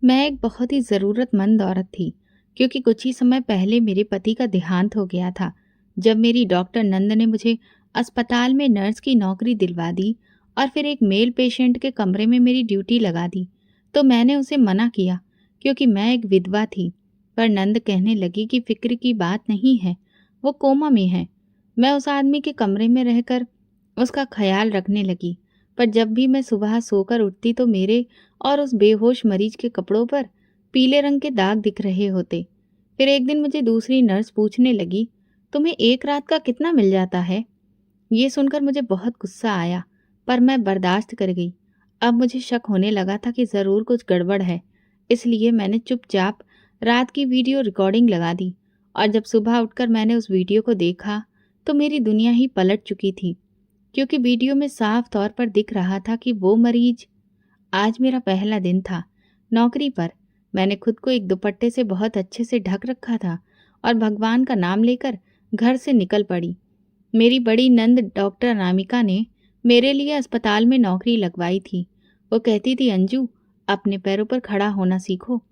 मैं एक बहुत ही ज़रूरतमंद औरत थी, क्योंकि कुछ ही समय पहले मेरे पति का देहांत हो गया था। जब मेरी डॉक्टर नंद ने मुझे अस्पताल में नर्स की नौकरी दिलवा दी और फिर एक मेल पेशेंट के कमरे में मेरी ड्यूटी लगा दी, तो मैंने उसे मना किया, क्योंकि मैं एक विधवा थी। पर नंद कहने लगी कि फिक्र की बात नहीं है, वो कोमा में है। मैं उस आदमी के कमरे में रहकर उसका ख्याल रखने लगी। पर जब भी मैं सुबह सोकर उठती तो मेरे और उस बेहोश मरीज के कपड़ों पर पीले रंग के दाग दिख रहे होते। फिर एक दिन मुझे दूसरी नर्स पूछने लगी, तुम्हें एक रात का कितना मिल जाता है? ये सुनकर मुझे बहुत गुस्सा आया, पर मैं बर्दाश्त कर गई। अब मुझे शक होने लगा था कि ज़रूर कुछ गड़बड़ है, इसलिए मैंने चुपचाप रात की वीडियो रिकॉर्डिंग लगा दी। और जब सुबह उठकर मैंने उस वीडियो को देखा तो मेरी दुनिया ही पलट चुकी थी, क्योंकि वीडियो में साफ तौर पर दिख रहा था कि वो मरीज। आज मेरा पहला दिन था नौकरी पर। मैंने खुद को एक दुपट्टे से बहुत अच्छे से ढक रखा था और भगवान का नाम लेकर घर से निकल पड़ी। मेरी बड़ी नंद डॉक्टर अनामिका ने मेरे लिए अस्पताल में नौकरी लगवाई थी। वो कहती थी, अंजू, अपने पैरों पर खड़ा होना सीखो,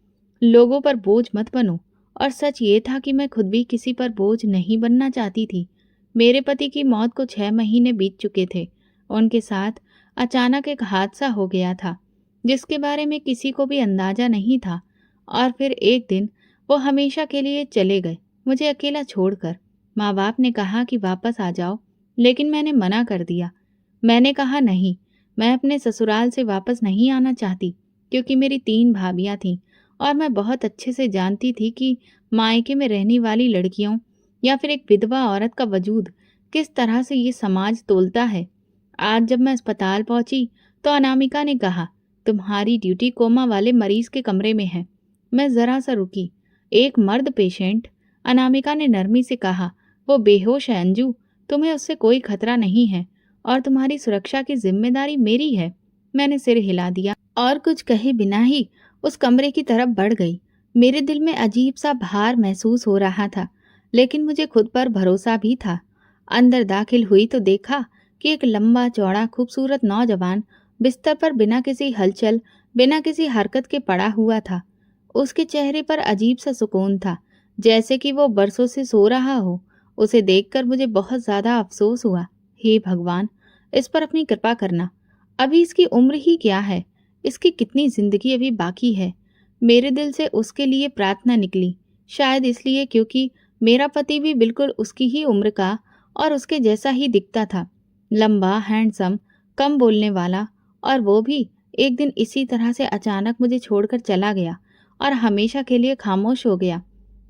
लोगों पर बोझ मत बनो। और सच ये था कि मैं खुद भी किसी पर बोझ नहीं बनना चाहती थी। मेरे पति की मौत को 6 महीने बीत चुके थे। उनके साथ अचानक एक हादसा हो गया था, जिसके बारे में किसी को भी अंदाजा नहीं था। और फिर एक दिन वो हमेशा के लिए चले गए, मुझे अकेला छोड़कर। माँ बाप ने कहा कि वापस आ जाओ, लेकिन मैंने मना कर दिया। मैंने कहा नहीं, मैं अपने ससुराल से वापस नहीं आना चाहती, क्योंकि मेरी 3 भाभियाँ थीं और मैं बहुत अच्छे से जानती थी कि मायके में रहने वाली लड़कियों या फिर एक विधवा औरत का वजूद किस तरह से ये समाज तोलता है। आज जब मैं अस्पताल पहुंची तो अनामिका ने कहा, तुम्हारी ड्यूटी कोमा वाले मरीज के कमरे में है। मैं जरा सा रुकी। एक मर्द पेशेंट, अनामिका ने नरमी से कहा, वो बेहोश है अंजू, तुम्हें उससे कोई खतरा नहीं है और तुम्हारी सुरक्षा की जिम्मेदारी मेरी है। मैंने सिर हिला दिया और कुछ कहे बिना ही उस कमरे की तरफ बढ़ गई। मेरे दिल में अजीब सा भार महसूस हो रहा था, लेकिन मुझे खुद पर भरोसा भी था। अंदर दाखिल हुई तो देखा कि एक लंबा चौड़ा खूबसूरत नौजवान बिस्तर पर बिना किसी हलचल, बिना किसी हरकत के पड़ा हुआ था। उसके चेहरे पर अजीब सा सुकून था, जैसे कि वो बरसों से सो रहा हो। उसे देखकर मुझे बहुत ज्यादा अफसोस हुआ। हे भगवान, इस पर अपनी कृपा करना। अभी इसकी उम्र ही क्या है, इसकी कितनी जिंदगी अभी बाकी है। मेरे दिल से उसके लिए प्रार्थना निकली, शायद इसलिए क्योंकि मेरा पति भी बिल्कुल उसकी ही उम्र का और उसके जैसा ही दिखता था। लंबा, हैंडसम, कम बोलने वाला, और वो भी एक दिन इसी तरह से अचानक मुझे छोड़कर चला गया और हमेशा के लिए खामोश हो गया।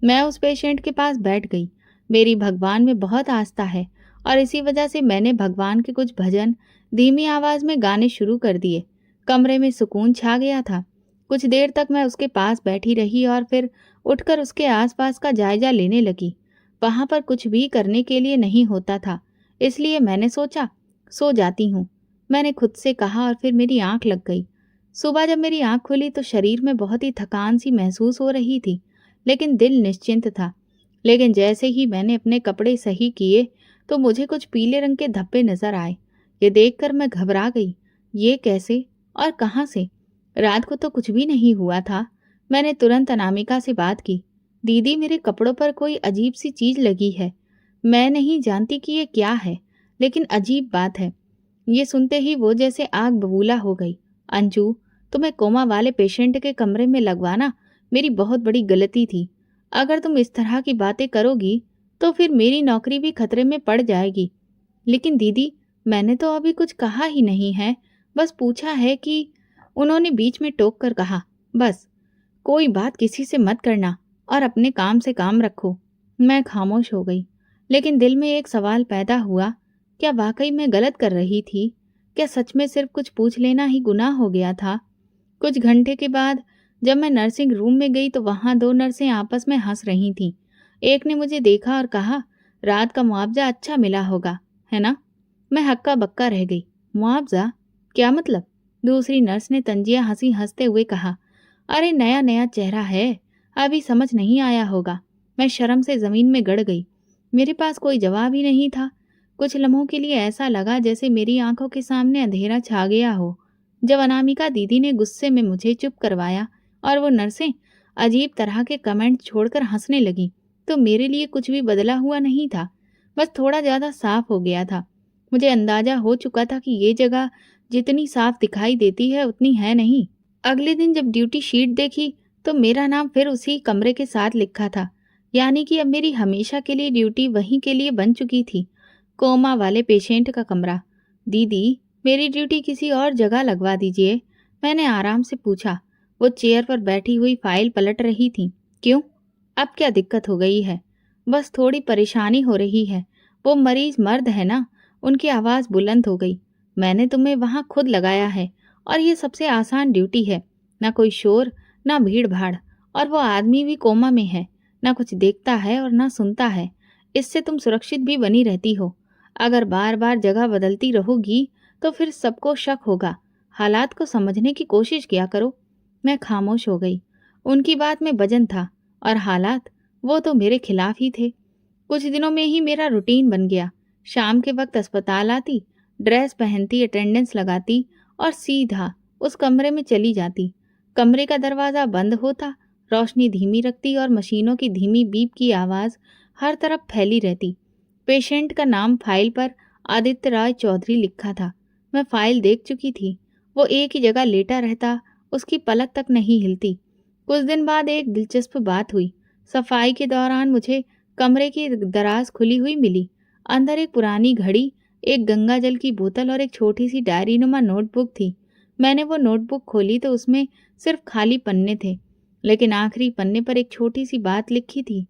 मैं उस पेशेंट के पास बैठ गई। मेरी भगवान में बहुत आस्था है और इसी वजह से मैंने भगवान के कुछ भजन धीमी आवाज में गाने शुरू कर दिए। कमरे में सुकून छा गया था। कुछ देर तक मैं उसके पास बैठी रही और फिर उठकर उसके आसपास का जायजा लेने लगी। वहां पर कुछ भी करने के लिए नहीं होता था, इसलिए मैंने सोचा सो जाती हूँ। मैंने खुद से कहा और फिर मेरी आंख लग गई। सुबह जब मेरी आंख खुली तो शरीर में बहुत ही थकान सी महसूस हो रही थी, लेकिन दिल निश्चिंत था। लेकिन जैसे ही मैंने अपने कपड़े सही किए तो मुझे कुछ पीले रंग के धब्बे नजर आए। ये देखकर मैं घबरा गई। ये कैसे और कहाँ से? रात को तो कुछ भी नहीं हुआ था। मैंने तुरंत अनामिका से बात की। दीदी, मेरे कपड़ों पर कोई अजीब सी चीज लगी है। मैं नहीं जानती कि ये क्या है, लेकिन अजीब बात है। ये सुनते ही वो जैसे आग बबूला हो गई। अंजू, तुम्हें कोमा वाले पेशेंट के कमरे में लगवाना मेरी बहुत बड़ी गलती थी। अगर तुम इस तरह की बातें करोगी तो फिर मेरी नौकरी भी खतरे में पड़ जाएगी। लेकिन दीदी, मैंने तो अभी कुछ कहा ही नहीं है, बस पूछा है कि। उन्होंने बीच में टोक कर कहा, बस कोई बात किसी से मत करना और अपने काम से काम रखो। मैं खामोश हो गई, लेकिन दिल में एक सवाल पैदा हुआ, क्या वाकई मैं गलत कर रही थी? क्या सच में सिर्फ कुछ पूछ लेना ही गुनाह हो गया था? कुछ घंटे के बाद जब मैं नर्सिंग रूम में गई तो वहां 2 नर्सें आपस में हंस रही थीं। एक ने मुझे देखा और कहा, रात का मुआवजा अच्छा मिला होगा, है ना? मैं हक्का बक्का रह गई। मुआवजा? क्या मतलब? दूसरी नर्स ने तंजिया हंसी हंसते हुए कहा, अरे नया नया चेहरा है, अभी समझ नहीं आया होगा। मैं शर्म से जमीन में गड़ गई। मेरे पास कोई जवाब ही नहीं था। कुछ लम्हों के लिए ऐसा लगा जैसे मेरी आंखों के सामने अंधेरा छा गया हो। जब अनामिका दीदी ने गुस्से में मुझे चुप करवाया और वो नर्सें अजीब तरह के कमेंट छोड़कर हंसने लगीं। तो मेरे लिए कुछ भी बदला हुआ नहीं था, बस थोड़ा ज़्यादा साफ हो गया था। मुझे अंदाजा हो चुका था कि ये जगह जितनी साफ दिखाई देती है उतनी है नहीं। अगले दिन जब ड्यूटी शीट देखी तो मेरा नाम फिर उसी कमरे के साथ लिखा था, यानी कि अब मेरी हमेशा के लिए ड्यूटी वहीं के लिए बन चुकी थी, कोमा वाले पेशेंट का कमरा। दीदी, मेरी ड्यूटी किसी और जगह लगवा दीजिए, मैंने आराम से पूछा। वो चेयर पर बैठी हुई फाइल पलट रही थी। क्यों? अब क्या दिक्कत हो गई है? बस थोड़ी परेशानी हो रही है। वो मरीज मर्द है ना? उनकी आवाज़ बुलंद हो गई। मैंने तुम्हें वहाँ खुद लगाया है और ये सबसे आसान ड्यूटी है। ना कोई शोर, ना भीड़ भाड़, और वो आदमी भी कोमा में है, ना कुछ देखता है और ना सुनता है। इससे तुम सुरक्षित भी बनी रहती हो। अगर बार बार जगह बदलती रहोगी तो फिर सबको शक होगा। हालात को समझने की कोशिश किया करो। मैं खामोश हो गई। उनकी बात में वजन था और हालात, वो तो मेरे खिलाफ ही थे। कुछ दिनों में ही मेरा रूटीन बन गया। शाम के वक्त अस्पताल आती, ड्रेस पहनती, अटेंडेंस लगाती और सीधा उस कमरे में चली जाती। कमरे का दरवाज़ा बंद होता, रोशनी धीमी रखती और मशीनों की धीमी बीप की आवाज़ हर तरफ फैली रहती। पेशेंट का नाम फाइल पर आदित्य राय चौधरी लिखा था। मैं फाइल देख चुकी थी। वो एक ही जगह लेटा रहता, उसकी पलक तक नहीं हिलती। कुछ दिन बाद एक दिलचस्प बात हुई। सफाई के दौरान मुझे कमरे की दराज खुली हुई मिली। अंदर एक पुरानी घड़ी, एक गंगा जल की बोतल और एक छोटी सी डायरी नुमा नोटबुक थी। मैंने वो नोटबुक खोली तो उसमें सिर्फ खाली पन्ने थे, लेकिन आखिरी पन्ने पर एक छोटी सी बात लिखी थी,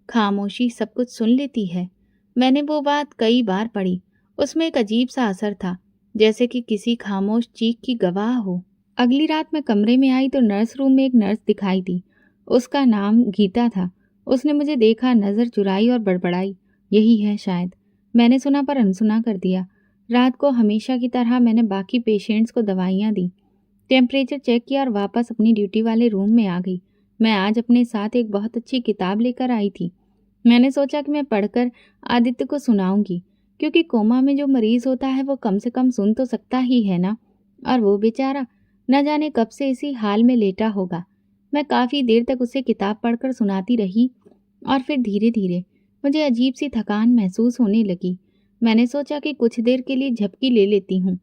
खामोशी सब कुछ सुन लेती है। मैंने वो बात कई बार पढ़ी। उसमें एक अजीब सा असर था, जैसे कि किसी खामोश चीख की गवाह हो। अगली रात मैं कमरे में आई तो नर्स रूम में एक नर्स दिखाई दी। उसका नाम गीता था। उसने मुझे देखा, नज़र चुराई और बड़बड़ाई, यही है शायद। मैंने सुना पर अनसुना कर दिया। रात को हमेशा की तरह मैंने बाकी पेशेंट्स को दवाइयाँ दी, टेम्परेचर चेक किया और वापस अपनी ड्यूटी वाले रूम में आ गई। मैं आज अपने साथ एक बहुत अच्छी किताब लेकर आई थी। मैंने सोचा कि मैं पढ़कर आदित्य को सुनाऊंगी, क्योंकि कोमा में जो मरीज होता है वो कम से कम सुन तो सकता ही है ना। और वो बेचारा न जाने कब से इसी हाल में लेटा होगा। मैं काफ़ी देर तक उसे किताब पढ़कर सुनाती रही और फिर धीरे धीरे मुझे अजीब सी थकान महसूस होने लगी। मैंने सोचा कि कुछ देर के लिए झपकी ले लेती हूँ,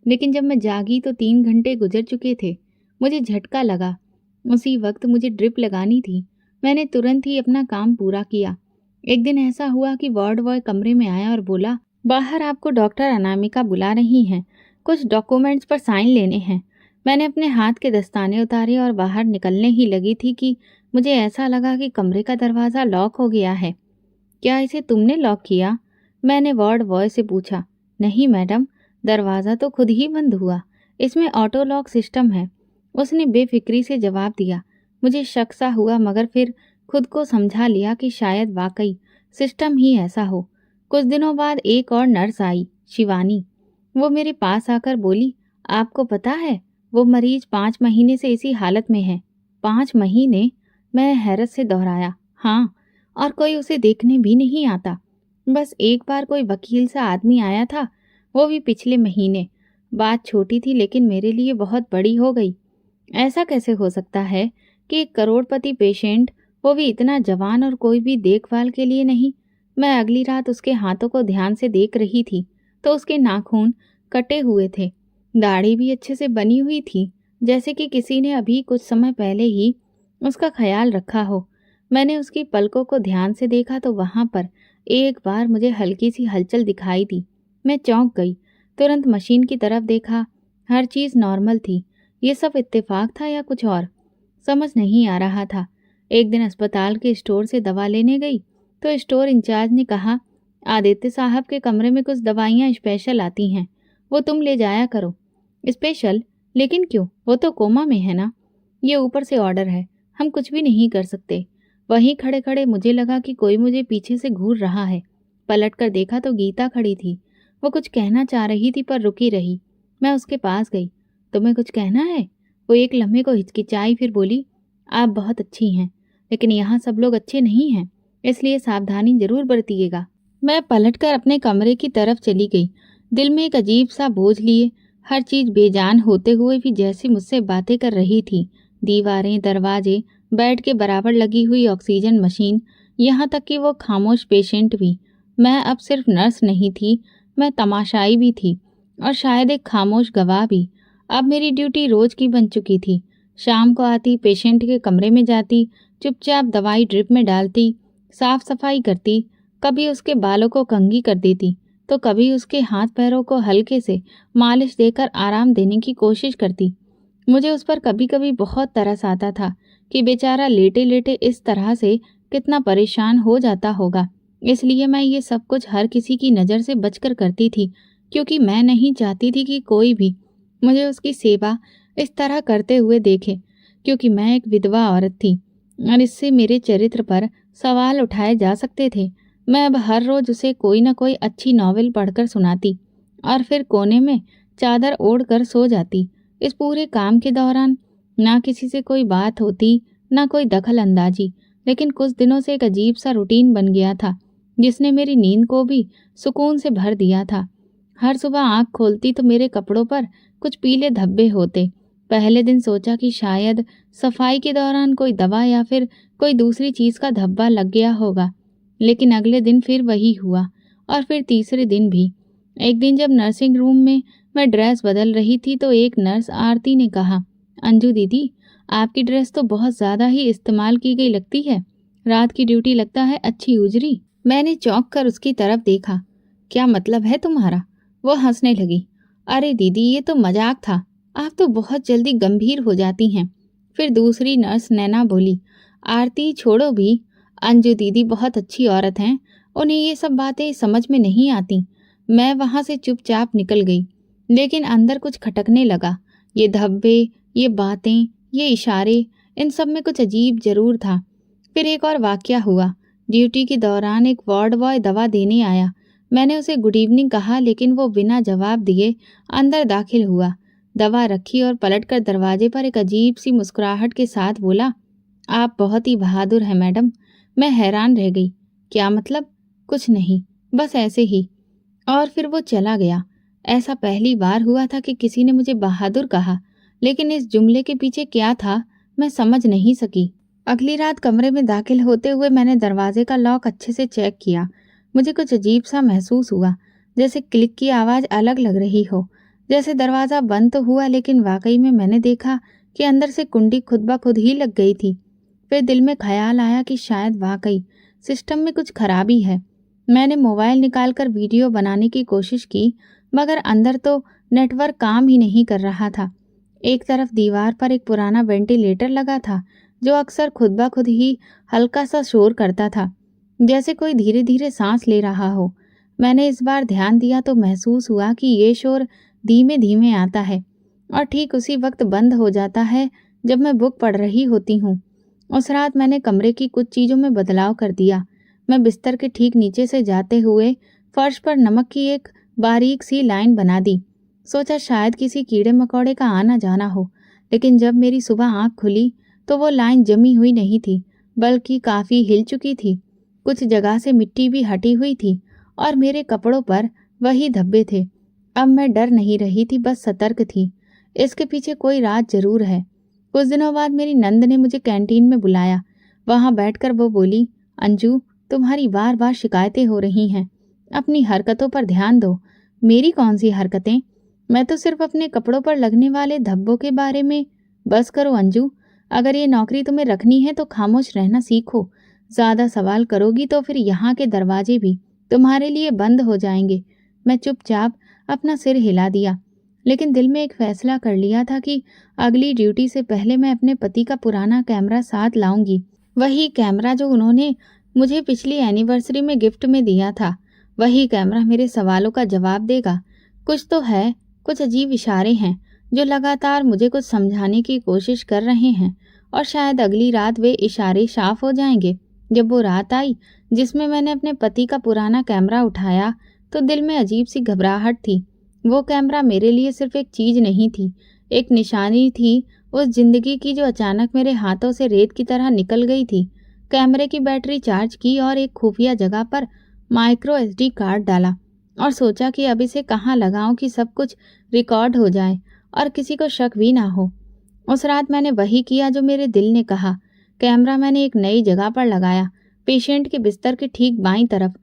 लेकिन जब मैं जागी तो 3 घंटे गुजर चुके थे। मुझे झटका लगा। उसी वक्त मुझे ड्रिप लगानी थी। मैंने तुरंत ही अपना काम पूरा किया। एक दिन ऐसा हुआ कि वार्ड बॉय कमरे में आया और बोला, बाहर आपको डॉक्टर अनामिका बुला रही हैं, कुछ डॉक्यूमेंट्स पर साइन लेने हैं। मैंने अपने हाथ के दस्ताने उतारे और बाहर निकलने ही लगी थी कि मुझे ऐसा लगा कि कमरे का दरवाज़ा लॉक हो गया है। क्या इसे तुमने लॉक किया? मैंने वार्ड बॉय से पूछा। नहीं मैडम, दरवाज़ा तो खुद ही बंद हुआ, इसमें ऑटो लॉक सिस्टम है, उसने बेफिक्री से जवाब दिया। मुझे शक सा हुआ, मगर फिर खुद को समझा लिया कि शायद वाकई सिस्टम ही ऐसा हो। कुछ दिनों बाद एक और नर्स आई, शिवानी। वो मेरे पास आकर बोली, आपको पता है वो मरीज 5 महीने से इसी हालत में है। 5 महीने? मैं हैरत से दोहराया। हाँ, और कोई उसे देखने भी नहीं आता। बस एक बार कोई वकील सा आदमी आया था, वो भी पिछले महीने। बात छोटी थी लेकिन मेरे लिए बहुत बड़ी हो गई। ऐसा कैसे हो सकता है कि एक करोड़पति पेशेंट, वो भी इतना जवान, और कोई भी देखभाल के लिए नहीं। मैं अगली रात उसके हाथों को ध्यान से देख रही थी तो उसके नाखून कटे हुए थे, दाढ़ी भी अच्छे से बनी हुई थी, जैसे कि किसी ने अभी कुछ समय पहले ही उसका ख्याल रखा हो। मैंने उसकी पलकों को ध्यान से देखा तो वहां पर एक बार मुझे हल्की सी हलचल दिखाई दी। मैं चौंक गई। तुरंत मशीन की तरफ देखा। हर चीज़ नॉर्मल थी। ये सब इत्तेफाक था या कुछ और, समझ नहीं आ रहा था। एक दिन अस्पताल के स्टोर से दवा लेने गई तो स्टोर इंचार्ज ने कहा, आदित्य साहब के कमरे में कुछ दवाइयाँ स्पेशल आती हैं, वो तुम ले जाया करो। स्पेशल? लेकिन क्यों? वो तो कोमा में है ना। ये ऊपर से ऑर्डर है, हम कुछ भी नहीं कर सकते। वहीं खड़े खड़े मुझे लगा कि कोई मुझे पीछे से घूर रहा है। पलट कर देखा तो गीता खड़ी थी। वो कुछ कहना चाह रही थी पर रुकी रही। मैं उसके पास गई। तुम्हें कुछ कहना है? वो एक लम्हे को हिचकिचाई, फिर बोली, आप बहुत अच्छी हैं, लेकिन यहाँ सब लोग अच्छे नहीं हैं, इसलिए सावधानी जरूर बरतिएगा। मैं पलटकर अपने कमरे की तरफ चली गई, दिल में एक अजीब सा बोझ लिए। हर चीज़ बेजान होते हुए भी जैसे मुझसे बातें कर रही थी। दीवारें, दरवाजे, बेड के बराबर लगी हुई ऑक्सीजन मशीन, यहाँ तक कि वो खामोश पेशेंट भी। मैं अब सिर्फ नर्स नहीं थी, मैं तमाशाई भी थी और शायद एक खामोश गवाह भी। अब मेरी ड्यूटी रोज की बन चुकी थी। शाम को आती, पेशेंट के कमरे में जाती, चुपचाप दवाई ड्रिप में डालती, साफ सफाई करती, कभी उसके बालों को कंघी कर देती तो कभी उसके हाथ पैरों को हल्के से मालिश देकर आराम देने की कोशिश करती। मुझे उस पर कभी कभी बहुत तरस आता था कि बेचारा लेटे लेटे इस तरह से कितना परेशान हो जाता होगा। इसलिए मैं ये सब कुछ हर किसी की नज़र से बचकर करती थी, क्योंकि मैं नहीं चाहती थी कि कोई भी मुझे उसकी सेवा इस तरह करते हुए देखे। क्योंकि मैं एक विधवा औरत थी और इससे मेरे चरित्र पर सवाल उठाए जा सकते थे। मैं अब हर रोज उसे कोई न कोई अच्छी नॉवेल पढ़कर सुनाती और फिर कोने में चादर ओढ़ कर सो जाती। इस पूरे काम के दौरान ना किसी से कोई बात होती, ना कोई दखल अंदाजी, लेकिन कुछ दिनों से एक अजीब सा रूटीन बन गया था जिसने मेरी नींद को भी सुकून से भर दिया था। हर सुबह आंख खोलती तो मेरे कपड़ों पर कुछ पीले धब्बे होते। पहले दिन सोचा कि शायद सफाई के दौरान कोई दवा या फिर कोई दूसरी चीज का धब्बा लग गया होगा, लेकिन अगले दिन फिर वही हुआ और फिर तीसरे दिन भी। एक दिन जब नर्सिंग रूम में मैं ड्रेस बदल रही थी तो एक नर्स आरती ने कहा, अंजू दीदी, आपकी ड्रेस तो बहुत ज़्यादा ही इस्तेमाल की गई लगती है। रात की ड्यूटी लगता है अच्छी उजरी। मैंने चौंक कर उसकी तरफ देखा। क्या मतलब है तुम्हारा? वो हंसने लगी। अरे दीदी, ये तो मजाक था, आप तो बहुत जल्दी गंभीर हो जाती हैं। फिर दूसरी नर्स नैना बोली, आरती छोड़ो भी, अंजू दीदी बहुत अच्छी औरत हैं, उन्हें ये सब बातें समझ में नहीं आती। मैं वहाँ से चुपचाप निकल गई, लेकिन अंदर कुछ खटकने लगा। ये धब्बे, ये बातें, ये इशारे, इन सब में कुछ अजीब जरूर था। फिर एक और वाकया हुआ। ड्यूटी के दौरान एक वार्ड बॉय दवा देने आया। मैंने उसे गुड इवनिंग कहा, लेकिन वो बिना जवाब दिए अंदर दाखिल हुआ। दवा रखी और पलटकर दरवाजे पर एक अजीब सी मुस्कुराहट के साथ बोला, आप बहुत ही बहादुर हैं मैडम। मैं हैरान रह गई। क्या मतलब? कुछ नहीं, बस ऐसे ही। और फिर वो चला गया। ऐसा पहली बार हुआ था कि किसी ने मुझे बहादुर कहा, लेकिन इस जुमले के पीछे क्या था मैं समझ नहीं सकी। अगली रात कमरे में दाखिल होते हुए मैंने दरवाजे का लॉक अच्छे से चेक किया। मुझे कुछ अजीब सा महसूस हुआ, जैसे क्लिक की आवाज़ अलग लग रही हो। जैसे दरवाज़ा बंद तो हुआ, लेकिन वाकई में मैंने देखा कि अंदर से कुंडी खुद ब खुद ही लग गई थी। फिर दिल में ख्याल आया कि शायद वाकई सिस्टम में कुछ खराबी है। मैंने मोबाइल निकालकर वीडियो बनाने की कोशिश की, मगर अंदर तो नेटवर्क काम ही नहीं कर रहा था। एक तरफ दीवार पर एक पुराना वेंटिलेटर लगा था जो अक्सर खुद ब खुद ही हल्का सा शोर करता था, जैसे कोई धीरे धीरे सांस ले रहा हो। मैंने इस बार ध्यान दिया तो महसूस हुआ कि ये शोर धीमे धीमे आता है और ठीक उसी वक्त बंद हो जाता है जब मैं बुक पढ़ रही होती हूँ। उस रात मैंने कमरे की कुछ चीज़ों में बदलाव कर दिया। मैं बिस्तर के ठीक नीचे से जाते हुए फर्श पर नमक की एक बारीक सी लाइन बना दी। सोचा शायद किसी कीड़े मकोड़े का आना जाना हो, लेकिन जब मेरी सुबह आँख खुली तो वो लाइन जमी हुई नहीं थी, बल्कि काफ़ी हिल चुकी थी। कुछ जगह से मिट्टी भी हटी हुई थी और मेरे कपड़ों पर वही धब्बे थे। अब मैं डर नहीं रही थी, बस सतर्क थी। इसके पीछे कोई राज जरूर है। कुछ दिनों बाद मेरी नंद ने मुझे कैंटीन में बुलाया। वहां बैठकर वो बोली, अंजू, तुम्हारी बार बार शिकायतें हो रही हैं, अपनी हरकतों पर ध्यान दो। मेरी कौन सी हरकतें? मैं तो सिर्फ अपने कपड़ों पर लगने वाले धब्बों के बारे में। बस करो अंजू, अगर ये नौकरी तुम्हें रखनी है तो खामोश रहना सीखो। ज्यादा सवाल करोगी तो फिर यहाँ के दरवाजे भी तुम्हारे लिए बंद हो जाएंगे। मैं चुपचाप अपना सिर हिला दिया, लेकिन दिल में एक फैसला कर लिया था कि अगली ड्यूटी से पहले मैं अपने पति का पुराना कैमरा साथ लाऊंगी। वही कैमरा जो उन्होंने मुझे पिछली एनिवर्सरी में गिफ्ट में दिया था। वही कैमरा मेरे सवालों का जवाब देगा। कुछ तो है, कुछ अजीब इशारे हैं जो लगातार मुझे कुछ समझाने की कोशिश कर रहे हैं, और शायद अगली रात वे इशारे साफ हो जाएंगे। जब वो रात आई जिसमें मैंने अपने पति का पुराना कैमरा उठाया तो दिल में अजीब सी घबराहट थी। वो कैमरा मेरे लिए सिर्फ एक चीज नहीं थी, एक निशानी थी उस जिंदगी की जो अचानक मेरे हाथों से रेत की तरह निकल गई थी। कैमरे की बैटरी चार्ज की और एक खुफिया जगह पर माइक्रो SD कार्ड डाला और सोचा कि अब इसे कहाँ लगाऊं कि सब कुछ रिकॉर्ड हो जाए और किसी को शक भी ना हो। उस रात मैंने वही किया जो मेरे दिल ने कहा। कैमरा मैंने एक नई जगह पर लगाया, पेशेंट के बिस्तर के ठीक बाईं तरफ।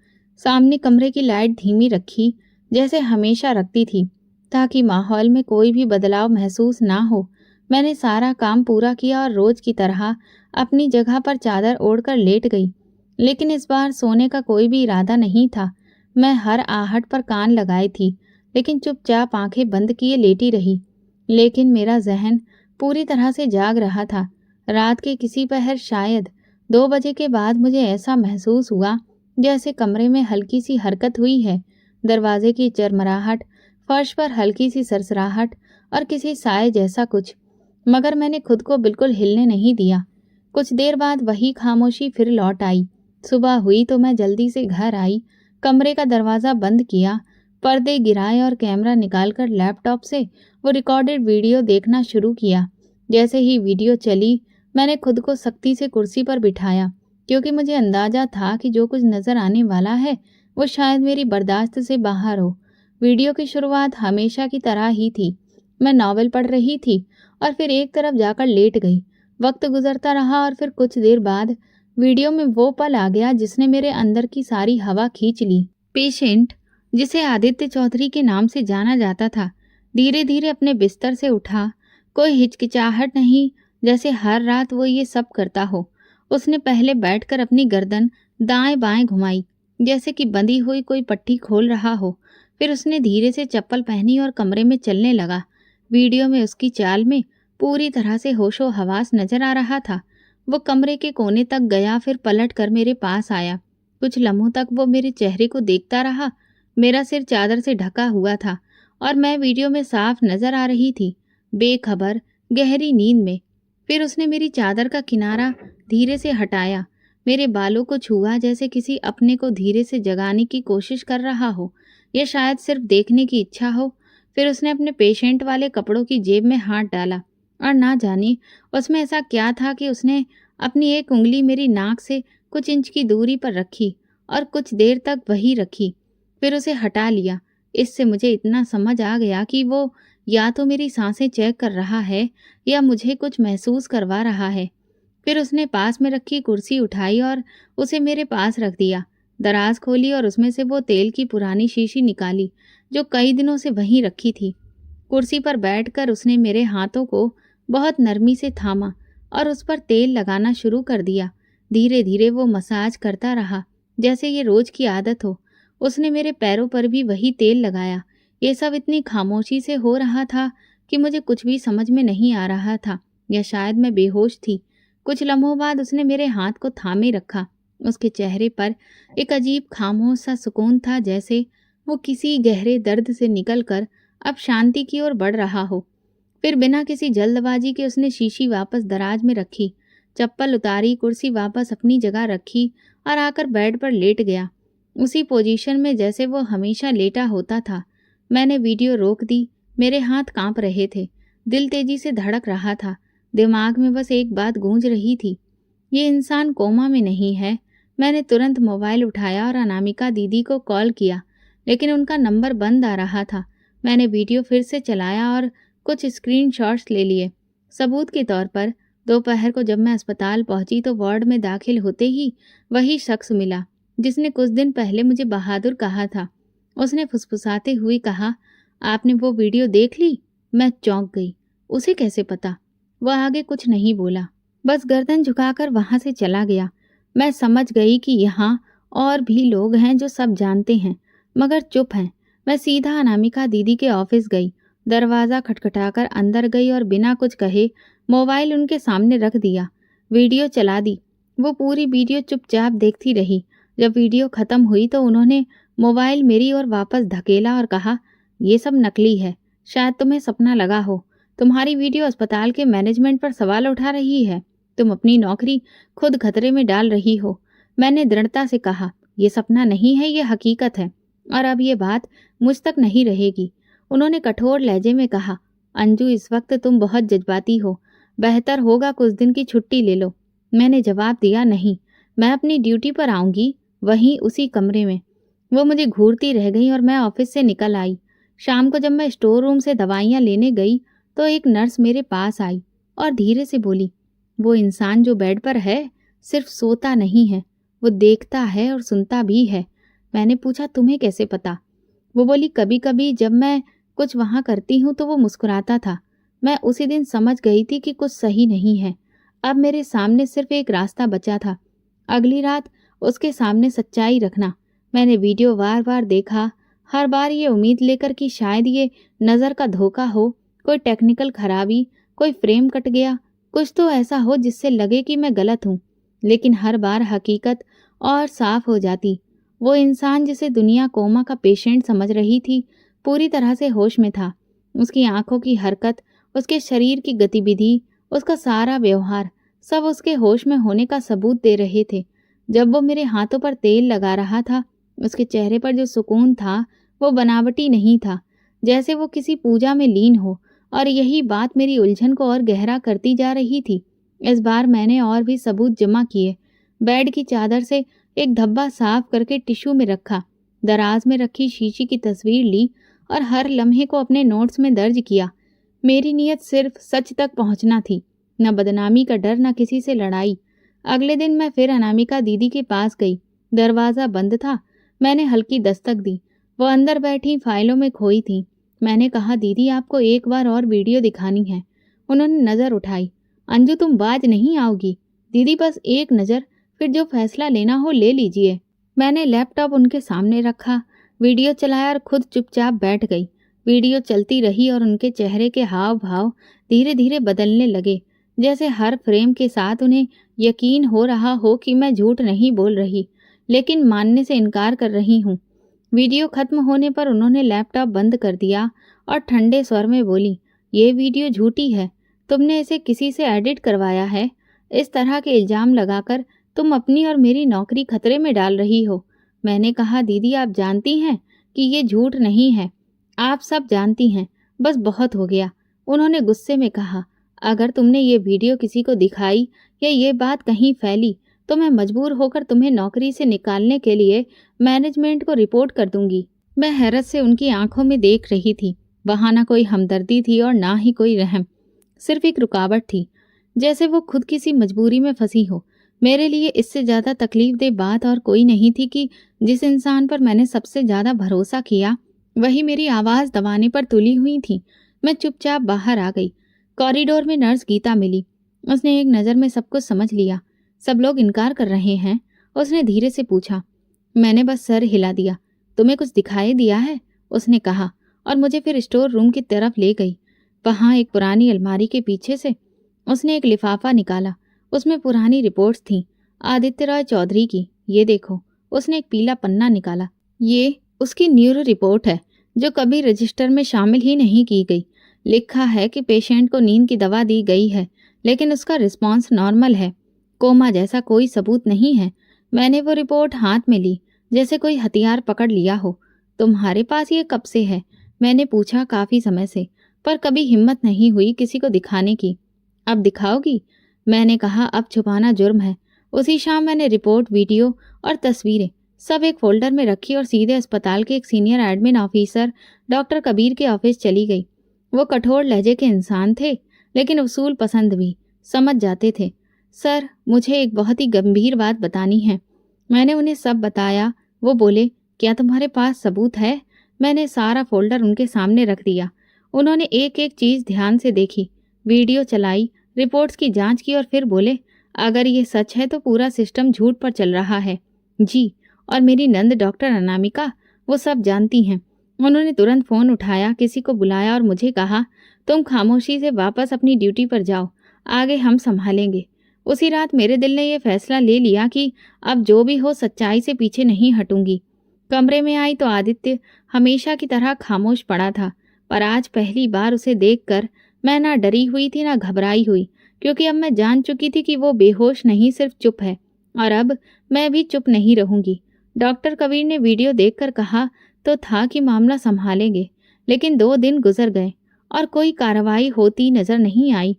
सामने कमरे की लाइट धीमी रखी, जैसे हमेशा रखती थी, ताकि माहौल में कोई भी बदलाव महसूस ना हो। मैंने सारा काम पूरा किया और रोज की तरह अपनी जगह पर चादर ओढ़कर लेट गई। लेकिन इस बार सोने का कोई भी इरादा नहीं था। मैं हर आहट पर कान लगाई थी, लेकिन चुपचाप आंखें बंद किए लेटी रही। लेकिन मेरा जहन पूरी तरह से जाग रहा था। रात के किसी पहर, शायद 2 बजे के बाद, मुझे ऐसा महसूस हुआ जैसे कमरे में हल्की सी हरकत हुई है। दरवाजे की चरमराहट, फर्श पर हल्की सी सरसराहट और किसी साए जैसा कुछ। मगर मैंने खुद को बिल्कुल हिलने नहीं दिया। कुछ देर बाद वही खामोशी फिर लौट आई। सुबह हुई तो मैं जल्दी से घर आई, कमरे का दरवाज़ा बंद किया, पर्दे गिराए और कैमरा निकालकर लैपटॉप से वो रिकॉर्डेड वीडियो देखना शुरू किया। जैसे ही वीडियो चली, मैंने खुद को सख्ती से कुर्सी पर बिठाया, क्योंकि मुझे अंदाजा था कि जो कुछ नज़र आने वाला है वो शायद मेरी बर्दाश्त से बाहर हो। वीडियो की शुरुआत हमेशा की तरह ही थी। मैं नॉवेल पढ़ रही थी और फिर एक तरफ जाकर लेट गई। वक्त गुजरता रहा और फिर कुछ देर बाद वीडियो में वो पल आ गया जिसने मेरे अंदर की सारी हवा खींच ली। पेशेंट, जिसे आदित्य चौधरी के नाम से जाना जाता था, धीरे धीरे अपने बिस्तर से उठा। कोई हिचकिचाहट नहीं, जैसे हर रात वो ये सब करता हो। उसने पहले बैठकर अपनी गर्दन दाएं बाएं घुमाई, जैसे कि बंधी हुई कोई पट्टी खोल रहा हो। फिर उसने धीरे से चप्पल पहनी और कमरे में चलने लगा। वीडियो में उसकी चाल में पूरी तरह से होशो हवास नजर आ रहा था। वो कमरे के कोने तक गया, फिर पलट कर मेरे पास आया। कुछ लम्हों तक वो मेरे चेहरे को देखता रहा। मेरा सिर चादर से ढका हुआ था और मैं वीडियो में साफ नजर आ रही थी, बेखबर, गहरी नींद में। फिर उसने मेरी चादर का किनारा धीरे से हटाया, मेरे बालों को छुआ, जैसे किसी अपने को धीरे से जगाने की कोशिश कर रहा हो, या शायद सिर्फ देखने की इच्छा हो। फिर उसने अपने पेशेंट वाले कपड़ों की जेब में हाथ डाला और ना जाने उसमें ऐसा क्या था कि उसने अपनी एक उंगली मेरी नाक से कुछ इंच की दूरी पर रखी और कुछ देर तक वही रखी, फिर उसे हटा लिया। इससे मुझे इतना समझ आ गया कि वो या तो मेरी सांसें चेक कर रहा है या मुझे कुछ महसूस करवा रहा है। फिर उसने पास में रखी कुर्सी उठाई और उसे मेरे पास रख दिया। दराज खोली और उसमें से वो तेल की पुरानी शीशी निकाली जो कई दिनों से वहीं रखी थी। कुर्सी पर बैठकर उसने मेरे हाथों को बहुत नरमी से थामा और उस पर तेल लगाना शुरू कर दिया। धीरे धीरे वो मसाज करता रहा, जैसे ये रोज की आदत हो। उसने मेरे पैरों पर भी वही तेल लगाया। ये सब इतनी खामोशी से हो रहा था कि मुझे कुछ भी समझ में नहीं आ रहा था, या शायद मैं बेहोश थी। कुछ लम्हों बाद उसने मेरे हाथ को थामे रखा। उसके चेहरे पर एक अजीब खामोश सा सुकून था, जैसे वो किसी गहरे दर्द से निकलकर अब शांति की ओर बढ़ रहा हो। फिर बिना किसी जल्दबाजी के उसने शीशी वापस दराज में रखी, चप्पल उतारी, कुर्सी वापस अपनी जगह रखी और आकर बेड पर लेट गया, उसी पोजीशन में जैसे वो हमेशा लेटा होता था। मैंने वीडियो रोक दी। मेरे हाथ कांप रहे थे, दिल तेजी से धड़क रहा था। दिमाग में बस एक बात गूंज रही थी, ये इंसान कोमा में नहीं है। मैंने तुरंत मोबाइल उठाया और अनामिका दीदी को कॉल किया, लेकिन उनका नंबर बंद आ रहा था। मैंने वीडियो फिर से चलाया और कुछ स्क्रीनशॉट्स ले लिए, सबूत के तौर पर। दोपहर को जब मैं अस्पताल पहुंची तो वार्ड में दाखिल होते ही वही शख्स मिला जिसने कुछ दिन पहले मुझे बहादुर कहा था। उसने फुसफुसाते हुए कहा, आपने वो वीडियो देख ली? मैं चौंक गई। उसे कैसे पता? वह आगे कुछ नहीं बोला, बस गर्दन झुकाकर वहां से चला गया। मैं समझ गई कि यहाँ और भी लोग हैं जो सब जानते हैं, मगर चुप हैं। मैं सीधा अनामिका दीदी के ऑफिस गई, दरवाज़ा खटखटाकर अंदर गई और बिना कुछ कहे मोबाइल उनके सामने रख दिया। वीडियो चला दी। वो पूरी वीडियो चुपचाप देखती रही। जब वीडियो ख़त्म हुई तो उन्होंने मोबाइल मेरी ओर वापस धकेला और कहा, ये सब नकली है, शायद तुम्हें सपना लगा हो। तुम्हारी वीडियो अस्पताल के मैनेजमेंट पर सवाल उठा रही है। तुम अपनी नौकरी खुद खतरे में डाल रही हो। मैंने दृढ़ता से कहा, ये सपना नहीं है, ये हकीकत है, और अब ये बात मुझ तक नहीं रहेगी। उन्होंने कठोर लहजे में कहा, अंजू, इस वक्त तुम बहुत जज्बाती हो, बेहतर होगा कुछ दिन की छुट्टी ले लो। मैंने जवाब दिया, नहीं, मैं अपनी ड्यूटी पर आऊँगी, वहीं उसी कमरे में। वो मुझे घूरती रह गई और मैं ऑफिस से निकल आई। शाम को जब मैं स्टोर रूम से दवाइयाँ लेने गई तो एक नर्स मेरे पास आई और धीरे से बोली, वो इंसान जो बेड पर है सिर्फ सोता नहीं है, वो देखता है और सुनता भी है। मैंने पूछा, तुम्हें कैसे पता? वो बोली, कभी कभी जब मैं कुछ वहां करती हूँ तो वो मुस्कुराता था। मैं उसी दिन समझ गई थी कि कुछ सही नहीं है। अब मेरे सामने सिर्फ एक रास्ता बचा था, अगली रात उसके सामने सच्चाई रखना। मैंने वीडियो बार बार देखा, हर बार ये उम्मीद लेकर कि शायद ये नज़र का धोखा हो, कोई टेक्निकल खराबी, कोई फ्रेम कट गया, कुछ तो ऐसा हो जिससे लगे कि मैं गलत हूँ। लेकिन हर बार हकीकत और साफ हो जाती। वो इंसान जिसे दुनिया कोमा का पेशेंट समझ रही थी, पूरी तरह से होश में था। उसकी आंखों की हरकत, उसके शरीर की गतिविधि, उसका सारा व्यवहार, सब उसके होश में होने का सबूत दे रहे थे। जब वो मेरे हाथों पर तेल लगा रहा था, उसके चेहरे पर जो सुकून था वो बनावटी नहीं था, जैसे वो किसी पूजा में लीन हो। और यही बात मेरी उलझन को और गहरा करती जा रही थी। इस बार मैंने और भी सबूत जमा किए। बेड की चादर से एक धब्बा साफ करके टिश्यू में रखा, दराज में रखी शीशी की तस्वीर ली और हर लम्हे को अपने नोट्स में दर्ज किया। मेरी नीयत सिर्फ सच तक पहुंचना थी, न बदनामी का डर, न किसी से लड़ाई। अगले दिन मैं फिर अनामिका दीदी के पास गई। दरवाज़ा बंद था। मैंने हल्की दस्तक दी। वो अंदर बैठी फाइलों में खोई थी। मैंने कहा, दीदी आपको एक बार और वीडियो दिखानी है। उन्होंने नज़र उठाई। अंजू, तुम बाज नहीं आओगी। दीदी बस एक नज़र, फिर जो फैसला लेना हो ले लीजिए। मैंने लैपटॉप उनके सामने रखा, वीडियो चलाया और खुद चुपचाप बैठ गई। वीडियो चलती रही और उनके चेहरे के हाव भाव धीरे धीरे बदलने लगे, जैसे हर फ्रेम के साथ उन्हें यकीन हो रहा हो कि मैं झूठ नहीं बोल रही, लेकिन मानने से इनकार कर रही हूँ। वीडियो खत्म होने पर उन्होंने लैपटॉप बंद कर दिया और ठंडे स्वर में बोली, ये वीडियो झूठी है। तुमने इसे किसी से एडिट करवाया है। इस तरह के इल्ज़ाम लगाकर तुम अपनी और मेरी नौकरी खतरे में डाल रही हो। मैंने कहा, दीदी आप जानती हैं कि ये झूठ नहीं है। आप सब जानती हैं। बस बहुत हो गया। उन्होंने गुस्से में कहा, अगर तुमने ये वीडियो किसी को दिखाई या ये बात कहीं फैली तो मैं मजबूर होकर तुम्हें नौकरी से निकालने के लिए मैनेजमेंट को रिपोर्ट कर दूंगी। मैं हैरत से उनकी आंखों में देख रही थी। वहां ना कोई हमदर्दी थी और ना ही कोई रहम, सिर्फ एक रुकावट थी, जैसे वो खुद किसी मजबूरी में फंसी हो। मेरे लिए इससे ज़्यादा तकलीफदेह बात और कोई नहीं थी कि जिस इंसान पर मैंने सबसे ज़्यादा भरोसा किया वही मेरी आवाज़ दबाने पर तुली हुई थी। मैं चुपचाप बाहर आ गई। कॉरिडोर में नर्स गीता मिली। उसने एक नज़र में सब कुछ समझ लिया। सब लोग इनकार कर रहे हैं, उसने धीरे से पूछा। मैंने बस सर हिला दिया। तुम्हें कुछ दिखाई दिया है? उसने कहा और मुझे फिर स्टोर रूम की तरफ ले गई। वहाँ एक पुरानी अलमारी के पीछे से उसने एक लिफाफा निकाला। उसमें पुरानी रिपोर्ट्स थीं, आदित्य रॉय चौधरी की। ये देखो। उसने एक पीला पन्ना निकाला। ये उसकी न्यूरो रिपोर्ट है जो कभी रजिस्टर में शामिल ही नहीं की गई। लिखा है कि पेशेंट को नींद की दवा दी गई है, लेकिन उसका रिस्पॉन्स नॉर्मल है। कोमा जैसा कोई सबूत नहीं है। मैंने वो रिपोर्ट हाथ में ली, जैसे कोई हथियार पकड़ लिया हो। तुम्हारे पास ये कब से है? मैंने पूछा। काफ़ी समय से, पर कभी हिम्मत नहीं हुई किसी को दिखाने की। अब दिखाओगी? मैंने कहा, अब छुपाना जुर्म है। उसी शाम मैंने रिपोर्ट, वीडियो और तस्वीरें सब एक फोल्डर में रखी और सीधे अस्पताल के एक senior admin officer doctor Kabir के ऑफिस चली गई। वो कठोर लहजे के इंसान थे, लेकिन उसूल पसंद भी, समझ जाते थे। सर, मुझे एक बहुत ही गंभीर बात बतानी है। मैंने उन्हें सब बताया। वो बोले, क्या तुम्हारे पास सबूत है? मैंने सारा फोल्डर उनके सामने रख दिया। उन्होंने एक एक चीज़ ध्यान से देखी, वीडियो चलाई, रिपोर्ट्स की जांच की और फिर बोले, अगर ये सच है तो पूरा सिस्टम झूठ पर चल रहा है। जी, और मेरी नंद डॉक्टर अनामिका, वो सब जानती हैं। उन्होंने तुरंत फ़ोन उठाया, किसी को बुलाया और मुझे कहा, तुम खामोशी से वापस अपनी ड्यूटी पर जाओ, आगे हम संभालेंगे। उसी रात मेरे दिल ने यह फैसला ले लिया कि अब जो भी हो सच्चाई से पीछे नहीं हटूंगी। कमरे में आई तो आदित्य हमेशा की तरह खामोश पड़ा था, पर आज पहली बार उसे देखकर मैं ना डरी हुई थी ना घबराई हुई, क्योंकि अब मैं जान चुकी थी कि वो बेहोश नहीं, सिर्फ चुप है। और अब मैं भी चुप नहीं रहूंगी। डॉक्टर कबीर ने वीडियो देखकर कहा तो था कि मामला संभालेंगे, लेकिन 2 दिन गुजर गए और कोई कार्रवाई होती नजर नहीं आई।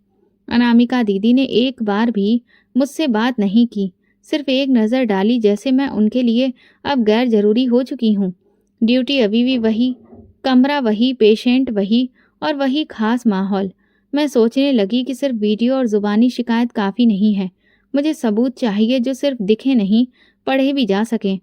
अनामिका दीदी ने एक बार भी मुझसे बात नहीं की, सिर्फ एक नज़र डाली, जैसे मैं उनके लिए अब गैर जरूरी हो चुकी हूँ। ड्यूटी अभी भी वही, कमरा वही, पेशेंट वही और वही खास माहौल। मैं सोचने लगी कि सिर्फ वीडियो और ज़ुबानी शिकायत काफ़ी नहीं है। मुझे सबूत चाहिए जो सिर्फ दिखे नहीं, पढ़े भी जा सकें।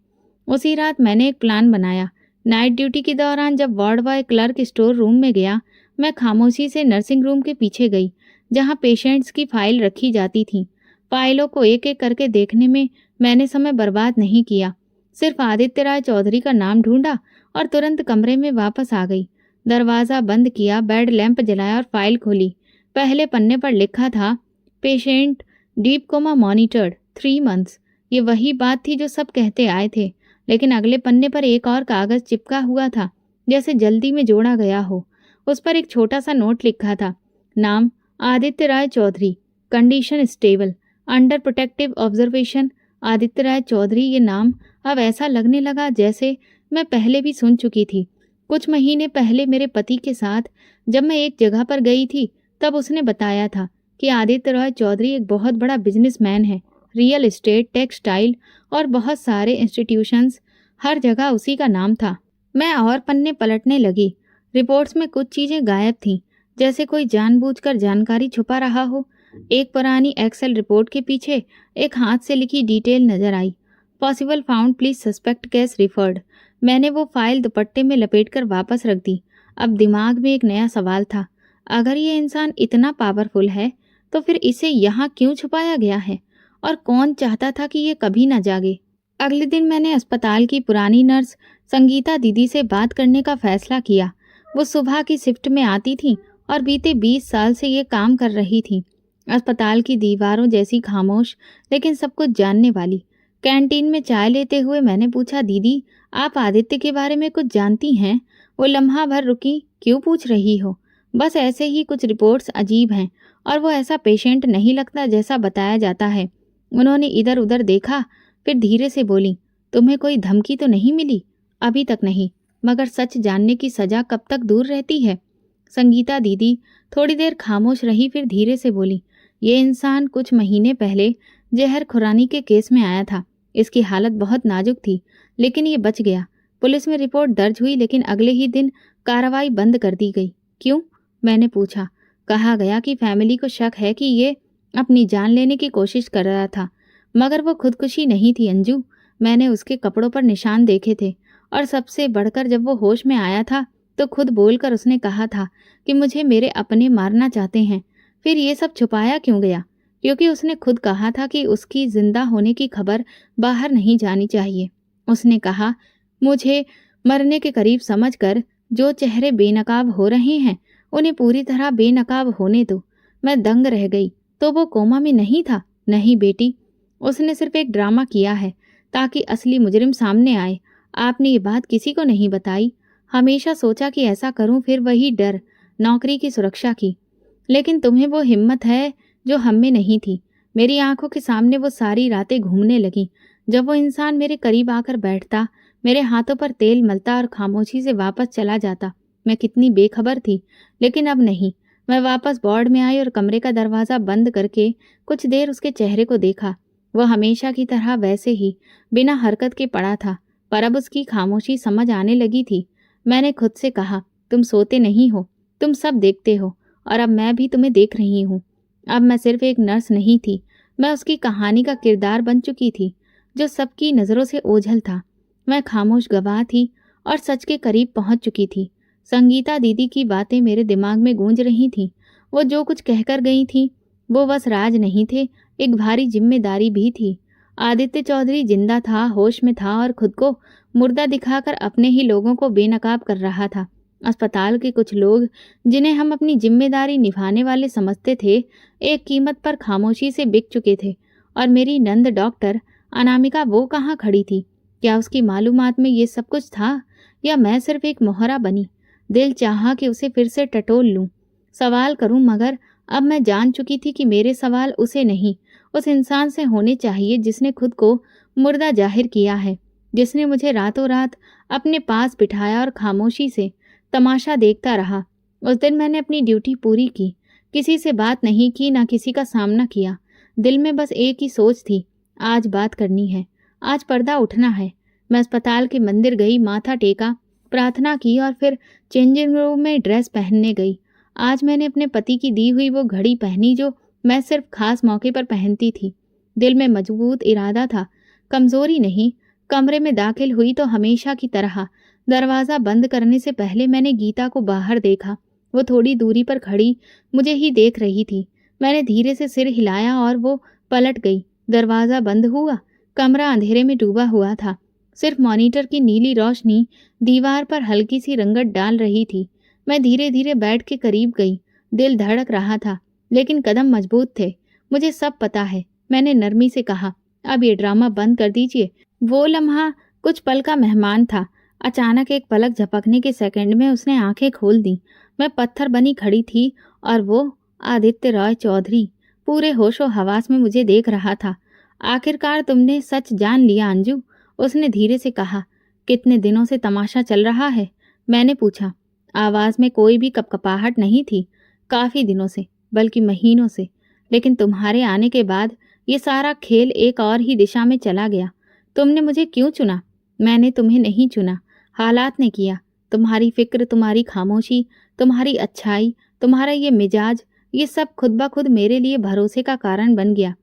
उसी रात मैंने एक प्लान बनाया। नाइट ड्यूटी के दौरान जब ward boy clerk store room में गया, मैं खामोशी से नर्सिंग रूम के पीछे गई, जहाँ पेशेंट्स की फाइल रखी जाती थी। फाइलों को एक एक करके देखने में मैंने समय बर्बाद नहीं किया। सिर्फ आदित्य राय चौधरी का नाम ढूंढा और तुरंत कमरे में वापस आ गई। दरवाज़ा बंद किया, बेड लैंप जलाया और फाइल खोली। पहले पन्ने पर लिखा था, patient deep coma monitored 3 months. ये वही बात थी जो सब कहते आए थे, लेकिन अगले पन्ने पर एक और कागज़ चिपका हुआ था, जैसे जल्दी में जोड़ा गया हो। उस पर एक छोटा सा नोट लिखा था, नाम Aditya Rai Chaudhary, condition stable, under protective observation. Aditya Rai Chaudhary, ये नाम अब ऐसा लगने लगा जैसे मैं पहले भी सुन चुकी थी। कुछ महीने पहले मेरे पति के साथ जब मैं एक जगह पर गई थी, तब उसने बताया था कि आदित्य राय चौधरी एक बहुत बड़ा बिजनेसमैन है। रियल एस्टेट, टेक्सटाइल और बहुत सारे इंस्टीट्यूशंस, हर जगह उसी का नाम था। मैं और पन्ने पलटने लगी। रिपोर्ट्स में कुछ चीज़ें गायब थीं, जैसे कोई जानबूझकर जानकारी छुपा रहा हो। एक पुरानी एक्सेल रिपोर्ट के पीछे एक हाथ से लिखी डिटेल नजर आई, possible found please suspect case referred. मैंने वो फाइल दुपट्टे में लपेटकर वापस रख दी। अब दिमाग में एक नया सवाल था, अगर ये इंसान इतना पावरफुल है तो फिर इसे यहाँ क्यों छुपाया गया है, और कौन चाहता था कि ये कभी ना जागे। अगले दिन मैंने अस्पताल की पुरानी नर्स संगीता दीदी से बात करने का फैसला किया। वो सुबह की शिफ्ट में आती थी और बीते 20 साल से ये काम कर रही थी। अस्पताल की दीवारों जैसी खामोश, लेकिन सब कुछ जानने वाली। कैंटीन में चाय लेते हुए मैंने पूछा, दीदी आप आदित्य के बारे में कुछ जानती हैं? वो लम्हा भर रुकी। क्यों पूछ रही हो? बस ऐसे ही, कुछ रिपोर्ट्स अजीब हैं और वो ऐसा पेशेंट नहीं लगता जैसा बताया जाता है। उन्होंने इधर उधर देखा, फिर धीरे से बोली, तुम्हें कोई धमकी तो नहीं मिली? अभी तक नहीं, मगर सच जानने की सजा कब तक दूर रहती है? संगीता दीदी थोड़ी देर खामोश रही, फिर धीरे से बोली, ये इंसान कुछ महीने पहले जहर खुरानी के केस में आया था। इसकी हालत बहुत नाजुक थी, लेकिन ये बच गया। पुलिस में रिपोर्ट दर्ज हुई, लेकिन अगले ही दिन कार्रवाई बंद कर दी गई। क्यों? मैंने पूछा। कहा गया कि फैमिली को शक है कि ये अपनी जान लेने की कोशिश कर रहा था, मगर वो खुदकुशी नहीं थी अंजू। मैंने उसके कपड़ों पर निशान देखे थे, और सबसे बढ़कर जब वो होश में आया था तो खुद बोलकर उसने कहा था कि मुझे मेरे अपने मारना चाहते हैं। फिर ये सब छुपाया क्यों गया? क्योंकि उसने खुद कहा था कि उसकी जिंदा होने की खबर बाहर नहीं जानी चाहिए। उसने कहा, मुझे मरने के करीब समझकर जो चेहरे बेनकाब हो रहे हैं उन्हें पूरी तरह बेनकाब होने दो। मैं दंग रह गई। तो वो कोमा में नहीं था? नहीं बेटी, उसने सिर्फ एक ड्रामा किया है ताकि असली मुजरिम सामने आए। आपने ये बात किसी को नहीं बताई। हमेशा सोचा कि ऐसा करूं, फिर वही डर, नौकरी की सुरक्षा की। लेकिन तुम्हें वो हिम्मत है जो हम में नहीं थी। मेरी आंखों के सामने वो सारी रातें घूमने लगी, जब वो इंसान मेरे करीब आकर बैठता, मेरे हाथों पर तेल मलता और खामोशी से वापस चला जाता। मैं कितनी बेखबर थी, लेकिन अब नहीं। मैं वापस वार्ड में आई और कमरे का दरवाज़ा बंद करके कुछ देर उसके चेहरे को देखा। वो हमेशा की तरह वैसे ही बिना हरकत के पड़ा था, पर अब उसकी खामोशी समझ आने लगी थी। मैंने खुद से कहा, तुम सोते नहीं हो, तुम सब देखते हो, और अब मैं भी तुम्हें देख रही हूँ। अब मैं सिर्फ एक नर्स नहीं थी, मैं उसकी कहानी का किरदार बन चुकी थी, जो सबकी नज़रों से ओझल था। मैं खामोश गवाह थी और सच के करीब पहुंच चुकी थी। संगीता दीदी की बातें मेरे दिमाग में गूंज रही थीं। वो जो कुछ कहकर गई थीं, वो बस राज नहीं थे, एक भारी जिम्मेदारी भी थी। आदित्य चौधरी जिंदा था, होश में था, और खुद को मुर्दा दिखाकर अपने ही लोगों को बेनकाब कर रहा था। अस्पताल के कुछ लोग, जिन्हें हम अपनी जिम्मेदारी निभाने वाले समझते थे, एक कीमत पर खामोशी से बिक चुके थे। और मेरी नंद डॉक्टर अनामिका, वो कहाँ खड़ी थी? क्या उसकी मालूमात में ये सब कुछ था, या मैं सिर्फ एक मोहरा बनी? दिल चाहा कि उसे फिर से टटोल लूं, सवाल करूं, मगर अब मैं जान चुकी थी कि मेरे सवाल उसे नहीं, उस इंसान से होने चाहिए जिसने खुद को मुर्दा जाहिर किया है, जिसने मुझे रातों रात अपने पास बिठाया और खामोशी से तमाशा देखता रहा। उस दिन मैंने अपनी ड्यूटी पूरी की, किसी से बात नहीं की, ना किसी का सामना किया। दिल में बस एक ही सोच थी, आज बात करनी है, आज पर्दा उठना है। मैं अस्पताल के मंदिर गई, माथा टेका, प्रार्थना की और फिर चेंजिंग रूम में ड्रेस पहनने गई। आज मैंने अपने पति की दी हुई वो घड़ी पहनी जो मैं सिर्फ खास मौके पर पहनती थी। दिल में मजबूत इरादा था, कमजोरी नहीं। कमरे में दाखिल हुई तो हमेशा की तरह दरवाज़ा बंद करने से पहले मैंने गीता को बाहर देखा। वो थोड़ी दूरी पर खड़ी मुझे ही देख रही थी। मैंने धीरे से सिर हिलाया और वो पलट गई। दरवाज़ा बंद हुआ। कमरा अंधेरे में डूबा हुआ था। सिर्फ मॉनिटर की नीली रोशनी दीवार पर हल्की सी रंगत डाल रही थी। मैं धीरे धीरे बेड के करीब गई। दिल धड़क रहा था, लेकिन कदम मजबूत थे। मुझे सब पता है, मैंने नरमी से कहा। अब ये ड्रामा बंद कर दीजिए। वो लम्हा कुछ पल का मेहमान था। अचानक एक पलक झपकने के सेकंड में उसने आंखें खोल दी। मैं पत्थर बनी खड़ी थी और वो आदित्य रॉय चौधरी पूरे होशो हवास में मुझे देख रहा था। आखिरकार तुमने सच जान लिया अंजू, उसने धीरे से कहा। कितने दिनों से तमाशा चल रहा है? मैंने पूछा। आवाज में कोई भी कपकपाहट नहीं थी। काफी दिनों से, बल्कि महीनों से। लेकिन तुम्हारे आने के बाद ये सारा खेल एक और ही दिशा में चला गया। तुमने मुझे क्यों चुना? मैंने तुम्हें नहीं चुना, हालात ने किया। तुम्हारी फिक्र, तुम्हारी खामोशी, तुम्हारी अच्छाई, तुम्हारा ये मिजाज, ये सब खुद ब खुद मेरे लिए भरोसे का कारण बन गया।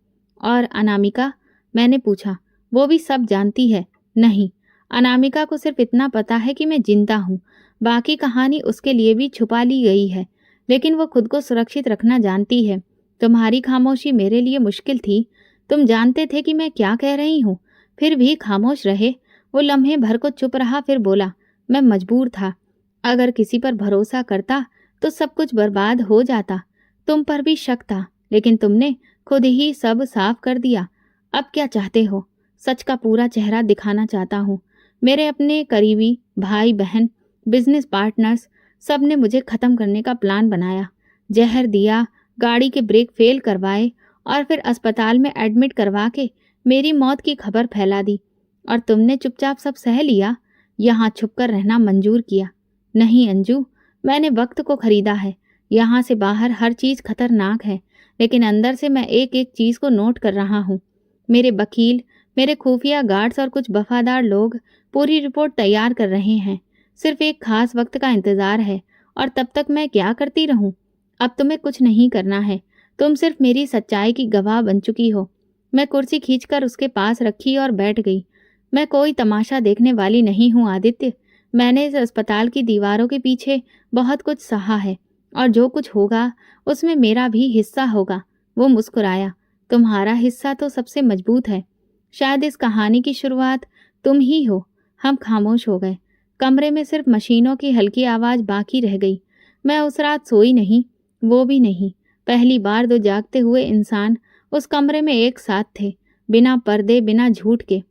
और अनामिका? मैंने पूछा। वो भी सब जानती है? नहीं, अनामिका को सिर्फ इतना पता है कि मैं जिंदा हूँ। बाकी कहानी उसके लिए भी छुपा ली गई है, लेकिन वो खुद को सुरक्षित रखना जानती है। तुम्हारी खामोशी मेरे लिए मुश्किल थी। तुम जानते थे कि मैं क्या कह रही हूँ, फिर भी खामोश रहे। वो लम्हे भर को चुप रहा, फिर बोला। मैं मजबूर था। अगर किसी पर भरोसा करता तो सब कुछ बर्बाद हो जाता। तुम पर भी शक था, लेकिन तुमने खुद ही सब साफ कर दिया। अब क्या चाहते हो? सच का पूरा चेहरा दिखाना चाहता हूँ। मेरे अपने करीबी भाई बहन, बिजनेस पार्टनर्स, सब ने मुझे खत्म करने का प्लान बनाया। जहर दिया, गाड़ी के ब्रेक फेल करवाए और फिर अस्पताल में एडमिट करवा के मेरी मौत की खबर फैला दी। और तुमने चुपचाप सब सह लिया, यहाँ छुपकर रहना मंजूर किया। नहीं अंजू, मैंने वक्त को खरीदा है। यहाँ से बाहर हर चीज़ खतरनाक है, लेकिन अंदर से मैं एक एक चीज़ को नोट कर रहा हूँ। मेरे वकील, मेरे खुफिया गार्ड्स और कुछ वफादार लोग पूरी रिपोर्ट तैयार कर रहे हैं। सिर्फ एक खास वक्त का इंतज़ार है। और तब तक मैं क्या करती रहूँ? अब तुम्हें कुछ नहीं करना है। तुम सिर्फ मेरी सच्चाई की गवाह बन चुकी हो। मैं कुर्सी खींचकर उसके पास रखी और बैठ गई। मैं कोई तमाशा देखने वाली नहीं हूँ आदित्य। मैंने इस अस्पताल की दीवारों के पीछे बहुत कुछ सहा है, और जो कुछ होगा उसमें मेरा भी हिस्सा होगा। वो मुस्कुराया। तुम्हारा हिस्सा तो सबसे मजबूत है। शायद इस कहानी की शुरुआत तुम ही हो। हम खामोश हो गए। कमरे में सिर्फ मशीनों की हल्की आवाज़ बाकी रह गई। मैं उस रात सोई नहीं, वो भी नहीं। पहली बार दो जागते हुए इंसान उस कमरे में एक साथ थे, बिना पर्दे, बिना झूठ के।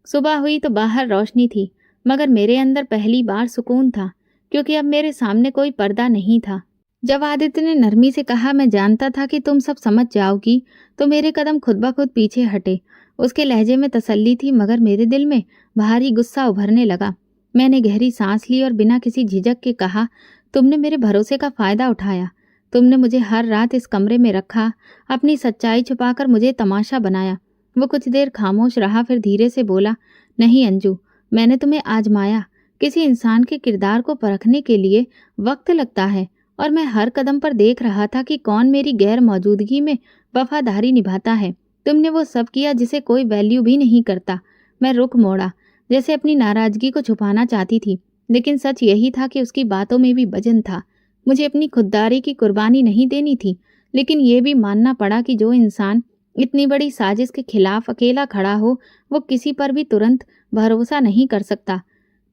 सुबह हुई तो बाहर रोशनी थी, मगर मेरे अंदर पहली बार सुकून था, क्योंकि अब मेरे सामने कोई पर्दा नहीं था। जब आदित्य ने नरमी से कहा, मैं जानता था कि तुम सब समझ जाओगी, तो मेरे कदम खुद ब खुद पीछे हटे। उसके लहजे में तसल्ली थी, मगर मेरे दिल में भारी गुस्सा उभरने लगा। मैंने गहरी सांस ली और बिना किसी झिझक के कहा, तुमने मेरे भरोसे का फ़ायदा उठाया। तुमने मुझे हर रात इस कमरे में रखा, अपनी सच्चाई छुपाकर मुझे तमाशा बनाया। वो कुछ देर खामोश रहा, फिर धीरे से बोला, नहीं अंजू, मैंने तुम्हें आजमाया। किसी इंसान के किरदार को परखने के लिए वक्त लगता है, और मैं हर कदम पर देख रहा था कि कौन मेरी गैर मौजूदगी में वफादारी निभाता है। तुमने वो सब किया जिसे कोई वैल्यू भी नहीं करता। मैं रुख मोड़ा, जैसे अपनी नाराजगी को छुपाना चाहती थी, लेकिन सच यही था कि उसकी बातों में भी वजन था। मुझे अपनी खुददारी की कुर्बानी नहीं देनी थी, लेकिन ये भी मानना पड़ा कि जो इंसान इतनी बड़ी साजिश के खिलाफ अकेला खड़ा हो, वो किसी पर भी तुरंत भरोसा नहीं कर सकता।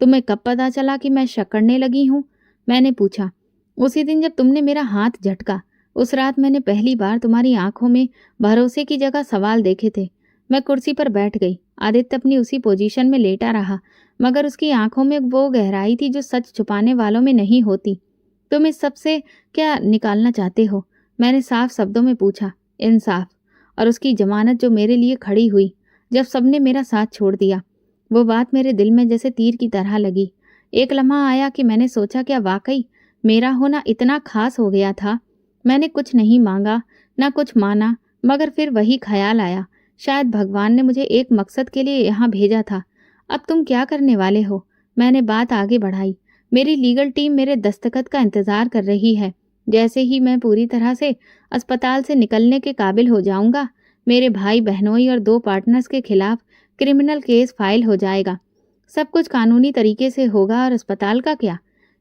तुम्हें कब पता चला कि मैं शक करने लगी हूँ? मैंने पूछा। उसी दिन जब तुमने मेरा हाथ झटका। उस रात मैंने पहली बार तुम्हारी आंखों में भरोसे की जगह सवाल देखे थे। मैं कुर्सी पर बैठ गई। आदित्य अपनी उसी पोजीशन में लेटा रहा, मगर उसकी आंखों में वो गहराई थी जो सच छुपाने वालों में नहीं होती। तुम इस सब से क्या निकालना चाहते हो? मैंने साफ शब्दों में पूछा। इंसाफ, और उसकी जमानत जो मेरे लिए खड़ी हुई जब सबने मेरा साथ छोड़ दिया। वो बात मेरे दिल में जैसे तीर की तरह लगी। एक लम्हा आया कि मैंने सोचा, क्या वाकई मेरा होना इतना खास हो गया था? मैंने कुछ नहीं मांगा, ना कुछ माना, मगर फिर वही ख्याल आया, शायद भगवान ने मुझे एक मकसद के लिए यहाँ भेजा था। अब तुम क्या करने वाले हो? मैंने बात आगे बढ़ाई। मेरी लीगल टीम मेरे दस्तखत का इंतज़ार कर रही है। जैसे ही मैं पूरी तरह से अस्पताल से निकलने के काबिल हो जाऊंगा, मेरे भाई बहनोई और 2 पार्टनर्स के खिलाफ क्रिमिनल केस फाइल हो जाएगा। सब कुछ कानूनी तरीके से होगा और अस्पताल का क्या?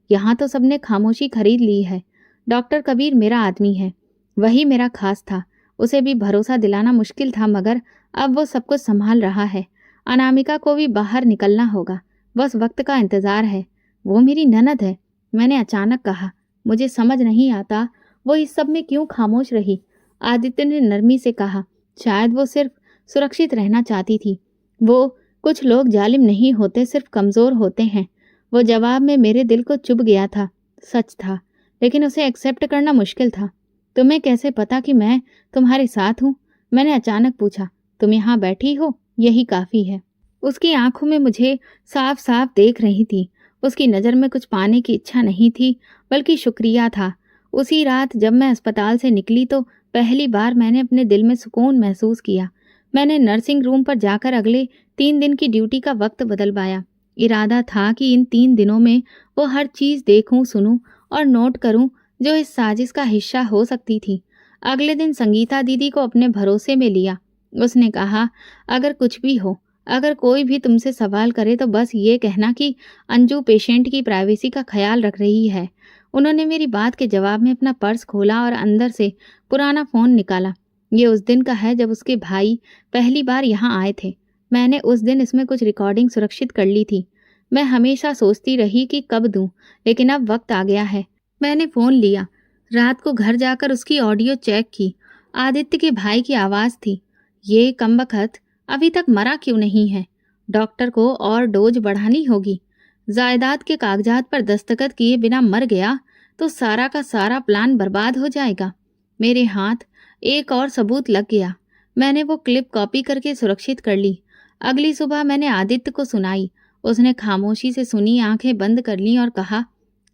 यहाँ तो सबने खामोशी खरीद ली है। डॉक्टर कबीर मेरा आदमी है, वही मेरा खास था। उसे भी भरोसा दिलाना मुश्किल था, मगर अब वो सब कुछ संभाल रहा है। अनामिका को भी बाहर निकलना होगा, बस वक्त का इंतजार है। वो मेरी ननद है, मैंने अचानक कहा। मुझे समझ नहीं आता वो इस सब में क्यों खामोश रही। आदित्य ने नरमी से कहा, शायद वो सिर्फ सुरक्षित रहना चाहती थी। वो कुछ लोग जालिम नहीं होते, सिर्फ कमज़ोर होते हैं। वो जवाब में मेरे दिल को चुभ गया था। सच था, लेकिन उसे एक्सेप्ट करना मुश्किल था। तुम्हें कैसे पता कि मैं तुम्हारे साथ हूँ? मैंने अचानक पूछा। तुम यहाँ बैठी हो, यही काफ़ी है। उसकी आंखों में मुझे साफ साफ देख रही थी। उसकी नज़र में कुछ पाने की इच्छा नहीं थी, बल्कि शुक्रिया था। उसी रात जब मैं अस्पताल से निकली तो पहली बार मैंने अपने दिल में सुकून महसूस किया। मैंने नर्सिंग रूम पर जाकर अगले 3 दिन की ड्यूटी का वक्त बदलवाया। इरादा था कि इन 3 दिनों में वो हर चीज़ देखूं, सुनूं और नोट करूं जो इस साजिश का हिस्सा हो सकती थी। अगले दिन संगीता दीदी को अपने भरोसे में लिया। उसने कहा, अगर कुछ भी हो, अगर कोई भी तुमसे सवाल करे तो बस ये कहना कि अंजू पेशेंट की प्राइवेसी का ख्याल रख रही है। उन्होंने मेरी बात के जवाब में अपना पर्स खोला और अंदर से पुराना फ़ोन निकाला। ये उस दिन का है जब उसके भाई पहली बार यहाँ आए थे। मैंने उस दिन इसमें कुछ रिकॉर्डिंग सुरक्षित कर ली थी। मैं हमेशा सोचती रही कि कब दूं, लेकिन अब वक्त आ गया है। मैंने फ़ोन लिया। रात को घर जाकर उसकी ऑडियो चेक की। आदित्य के भाई की आवाज़ थी। ये कमबख्त अभी तक मरा क्यों नहीं है? डॉक्टर को और डोज बढ़ानी होगी। जायदाद के कागजात पर दस्तखत किए बिना मर गया तो सारा का सारा प्लान बर्बाद हो जाएगा। मेरे हाथ एक और सबूत लग गया। मैंने वो क्लिप कॉपी करके सुरक्षित कर ली। अगली सुबह मैंने आदित्य को सुनाई। उसने खामोशी से सुनी, आंखें बंद कर लीं और कहा,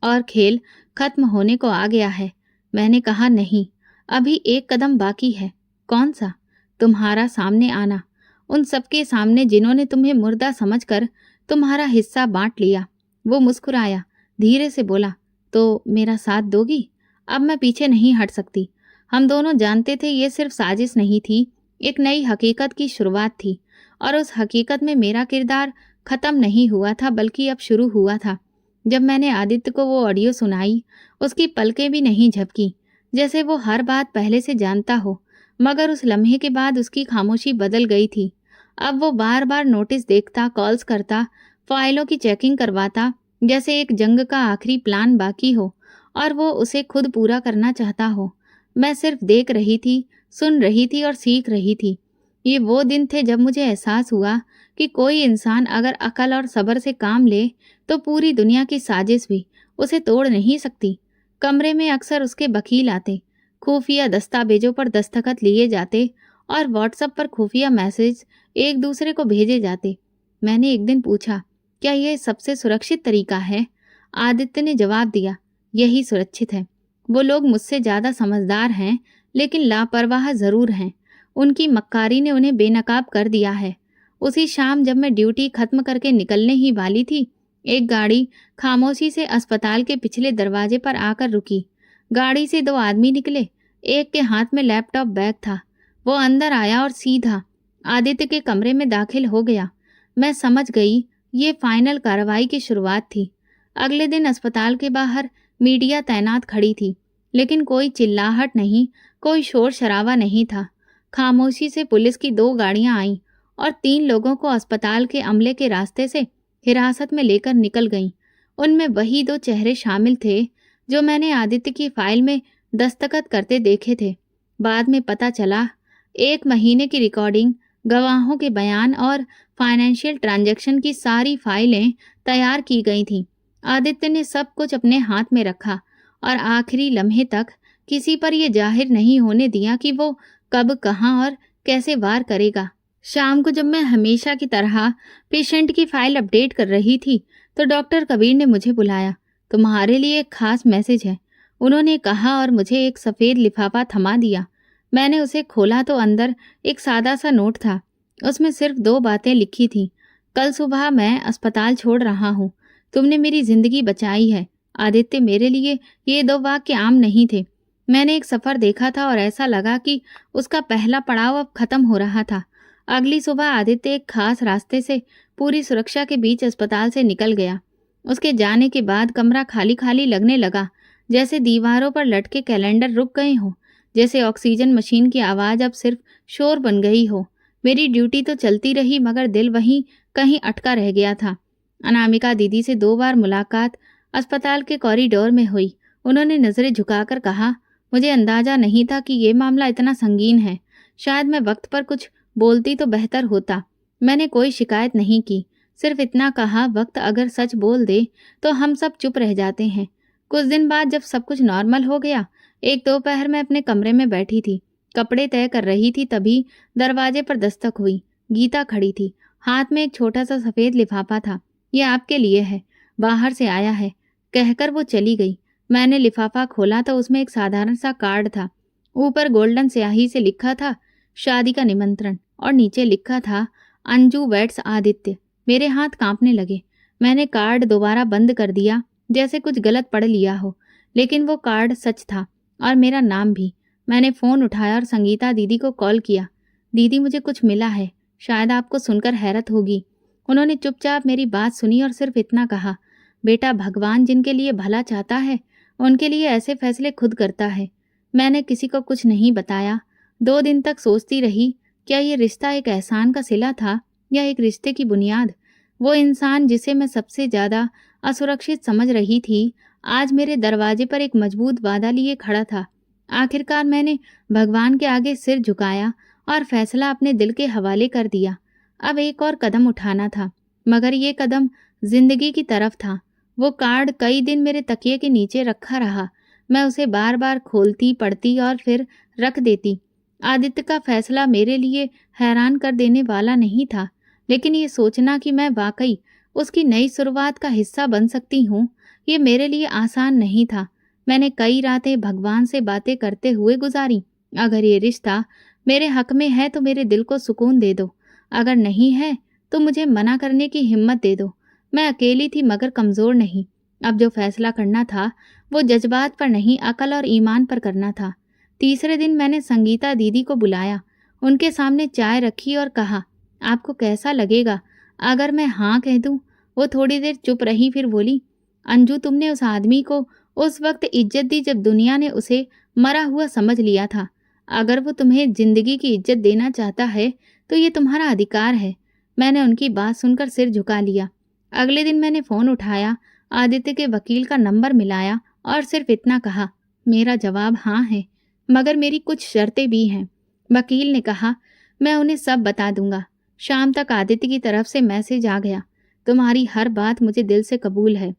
और खेल खत्म होने को आ गया है। मैंने कहा, नहीं, अभी एक कदम बाकी है। कौन सा? तुम्हारा सामने आना, उन सबके सामने जिन्होंने तुम्हें मुर्दा समझकर तुम्हारा हिस्सा बांट लिया। वो मुस्कुराया, धीरे से बोला, तो मेरा साथ दोगी? अब मैं पीछे नहीं हट सकती। हम दोनों जानते थे ये सिर्फ साजिश नहीं थी, एक नई हकीकत की शुरुआत थी। और उस हकीकत में मेरा किरदार खत्म नहीं हुआ था, बल्कि अब शुरू हुआ था। जब मैंने आदित्य को वो ऑडियो सुनाई, उसकी पलकें भी नहीं झपकी, जैसे वो हर बात पहले से जानता हो। मगर उस लम्हे के बाद उसकी खामोशी बदल गई थी। अब वो बार बार नोटिस देखता, कॉल्स करता, फाइलों की चेकिंग करवाता, जैसे एक जंग का आखिरी प्लान बाकी हो और वो उसे खुद पूरा करना चाहता हो। मैं सिर्फ देख रही थी, सुन रही थी और सीख रही थी। ये वो दिन थे जब मुझे एहसास हुआ कि कोई इंसान अगर अकल और सब्र से काम ले तो पूरी दुनिया की साजिश भी उसे तोड़ नहीं सकती। कमरे में अक्सर उसके वकील आते, खुफिया दस्तावेजों पर दस्तखत लिए जाते और व्हाट्सएप पर खुफिया मैसेज एक दूसरे को भेजे जाते। मैंने एक दिन पूछा, क्या यह सबसे सुरक्षित तरीका है? आदित्य ने जवाब दिया, यही सुरक्षित है। वो लोग मुझसे ज़्यादा समझदार हैं, लेकिन लापरवाह ज़रूर हैं। उनकी मक्कारी ने उन्हें बेनकाब कर दिया है। उसी शाम जब मैं ड्यूटी खत्म करके निकलने ही वाली थी, एक गाड़ी खामोशी से अस्पताल के पिछले दरवाजे पर आकर रुकी। गाड़ी से 2 आदमी निकले। एक के हाथ में लैपटॉप बैग था। वो अंदर आया और सीधा आदित्य के कमरे में दाखिल हो गया। मैं समझ गई ये फाइनल कार्रवाई की शुरुआत थी। अगले दिन अस्पताल के बाहर मीडिया तैनात खड़ी थी, लेकिन कोई चिल्लाहट नहीं, कोई शोर शराबा नहीं था। खामोशी से पुलिस की 2 गाड़ियां आईं और 3 लोगों को अस्पताल के अमले के रास्ते से हिरासत में लेकर निकल गईं। उनमें वही 2 चेहरे शामिल थे जो मैंने आदित्य की फाइल में दस्तखत करते देखे थे। बाद में पता चला 1 महीने की रिकॉर्डिंग, गवाहों के बयान और फाइनेंशियल ट्रांजैक्शन की सारी फाइलें तैयार की गई थीं। आदित्य ने सब कुछ अपने हाथ में रखा और आखिरी लम्हे तक किसी पर यह जाहिर नहीं होने दिया कि वो कब, कहाँ और कैसे वार करेगा। शाम को जब मैं हमेशा की तरह पेशेंट की फाइल अपडेट कर रही थी तो डॉक्टर कबीर ने मुझे बुलाया। तुम्हारे लिए एक खास मैसेज है, उन्होंने कहा और मुझे एक सफ़ेद लिफाफा थमा दिया। मैंने उसे खोला तो अंदर एक सादा सा नोट था। उसमें सिर्फ 2 बातें लिखी थीं। कल सुबह मैं अस्पताल छोड़ रहा हूँ। तुमने मेरी ज़िंदगी बचाई है, आदित्य, मेरे लिए ये 2 वाक्य आम नहीं थे। मैंने एक सफ़र देखा था और ऐसा लगा कि उसका पहला पड़ाव अब ख़त्म हो रहा था। अगली सुबह आदित्य एक खास रास्ते से पूरी सुरक्षा के बीच अस्पताल से निकल गया। उसके जाने के बाद कमरा खाली-खाली लगने लगा, जैसे दीवारों पर लटके कैलेंडर रुक गए हों, जैसे ऑक्सीजन मशीन की आवाज़ अब सिर्फ शोर बन गई हो। मेरी ड्यूटी तो चलती रही, मगर दिल वहीं कहीं अटका रह गया था। अनामिका दीदी से 2 बार मुलाकात अस्पताल के कॉरिडोर में हुई। उन्होंने नज़रें झुकाकर कहा, मुझे अंदाजा नहीं था कि ये मामला इतना संगीन है। शायद मैं वक्त पर कुछ बोलती तो बेहतर होता। मैंने कोई शिकायत नहीं की, सिर्फ इतना कहा, वक्त अगर सच बोल दे तो हम सब चुप रह जाते हैं। कुछ दिन बाद जब सब कुछ नॉर्मल हो गया, एक दोपहर में अपने कमरे में बैठी थी, कपड़े तय कर रही थी, तभी दरवाजे पर दस्तक हुई। गीता खड़ी थी, हाथ में एक छोटा सा सफ़ेद लिफाफा था। ये आपके लिए है, बाहर से आया है, कहकर वो चली गई। मैंने लिफाफा खोला तो उसमें एक साधारण सा कार्ड था। ऊपर गोल्डन स्याही से लिखा था, शादी का निमंत्रण, और नीचे लिखा था, अंजू वेड्स आदित्य। मेरे हाथ कांपने लगे। मैंने कार्ड दोबारा बंद कर दिया, जैसे कुछ गलत पढ़ लिया हो, लेकिन वो कार्ड सच था और मेरा नाम भी। मैंने फ़ोन उठाया और संगीता दीदी को कॉल किया। दीदी, मुझे कुछ मिला है, शायद आपको सुनकर हैरत होगी। उन्होंने चुपचाप मेरी बात सुनी और सिर्फ इतना कहा, बेटा, भगवान जिनके लिए भला चाहता है उनके लिए ऐसे फैसले खुद करता है। मैंने किसी को कुछ नहीं बताया। 2 दिन तक सोचती रही, क्या ये रिश्ता एक एहसान का सिला था या एक रिश्ते की बुनियाद। वो इंसान जिसे मैं सबसे ज़्यादा असुरक्षित समझ रही थी, आज मेरे दरवाजे पर एक मजबूत वादा लिए खड़ा था। आखिरकार मैंने भगवान के आगे सिर झुकाया और फैसला अपने दिल के हवाले कर दिया। अब एक और कदम उठाना था, मगर ये कदम जिंदगी की तरफ था। वो कार्ड कई दिन मेरे तकिए के नीचे रखा रहा। मैं उसे बार बार खोलती, पढ़ती और फिर रख देती। आदित्य का फैसला मेरे लिए हैरान कर देने वाला नहीं था, लेकिन ये सोचना कि मैं वाकई उसकी नई शुरुआत का हिस्सा बन सकती हूँ, ये मेरे लिए आसान नहीं था। मैंने कई रातें भगवान से बातें करते हुए गुजारी। अगर ये रिश्ता मेरे हक में है तो मेरे दिल को सुकून दे दो, अगर नहीं है तो मुझे मना करने की हिम्मत दे दो। मैं अकेली थी, मगर कमज़ोर नहीं। अब जो फैसला करना था वो जज्बात पर नहीं, अकल और ईमान पर करना था। तीसरे दिन मैंने संगीता दीदी को बुलाया, उनके सामने चाय रखी और कहा, आपको कैसा लगेगा अगर मैं हाँ कह दूं? वो थोड़ी देर चुप रही, फिर बोली, अंजू, तुमने उस आदमी को उस वक्त इज्जत दी जब दुनिया ने उसे मरा हुआ समझ लिया था। अगर वो तुम्हें जिंदगी की इज्जत देना चाहता है तो ये तुम्हारा अधिकार है। मैंने उनकी बात सुनकर सिर झुका लिया। अगले दिन मैंने फ़ोन उठाया, आदित्य के वकील का नंबर मिलाया और सिर्फ इतना कहा, मेरा जवाब हाँ है, मगर मेरी कुछ शर्तें भी हैं। वकील ने कहा, मैं उन्हें सब बता दूंगा। शाम तक आदित्य की तरफ से मैसेज आ गया, तुम्हारी हर बात मुझे दिल से कबूल है।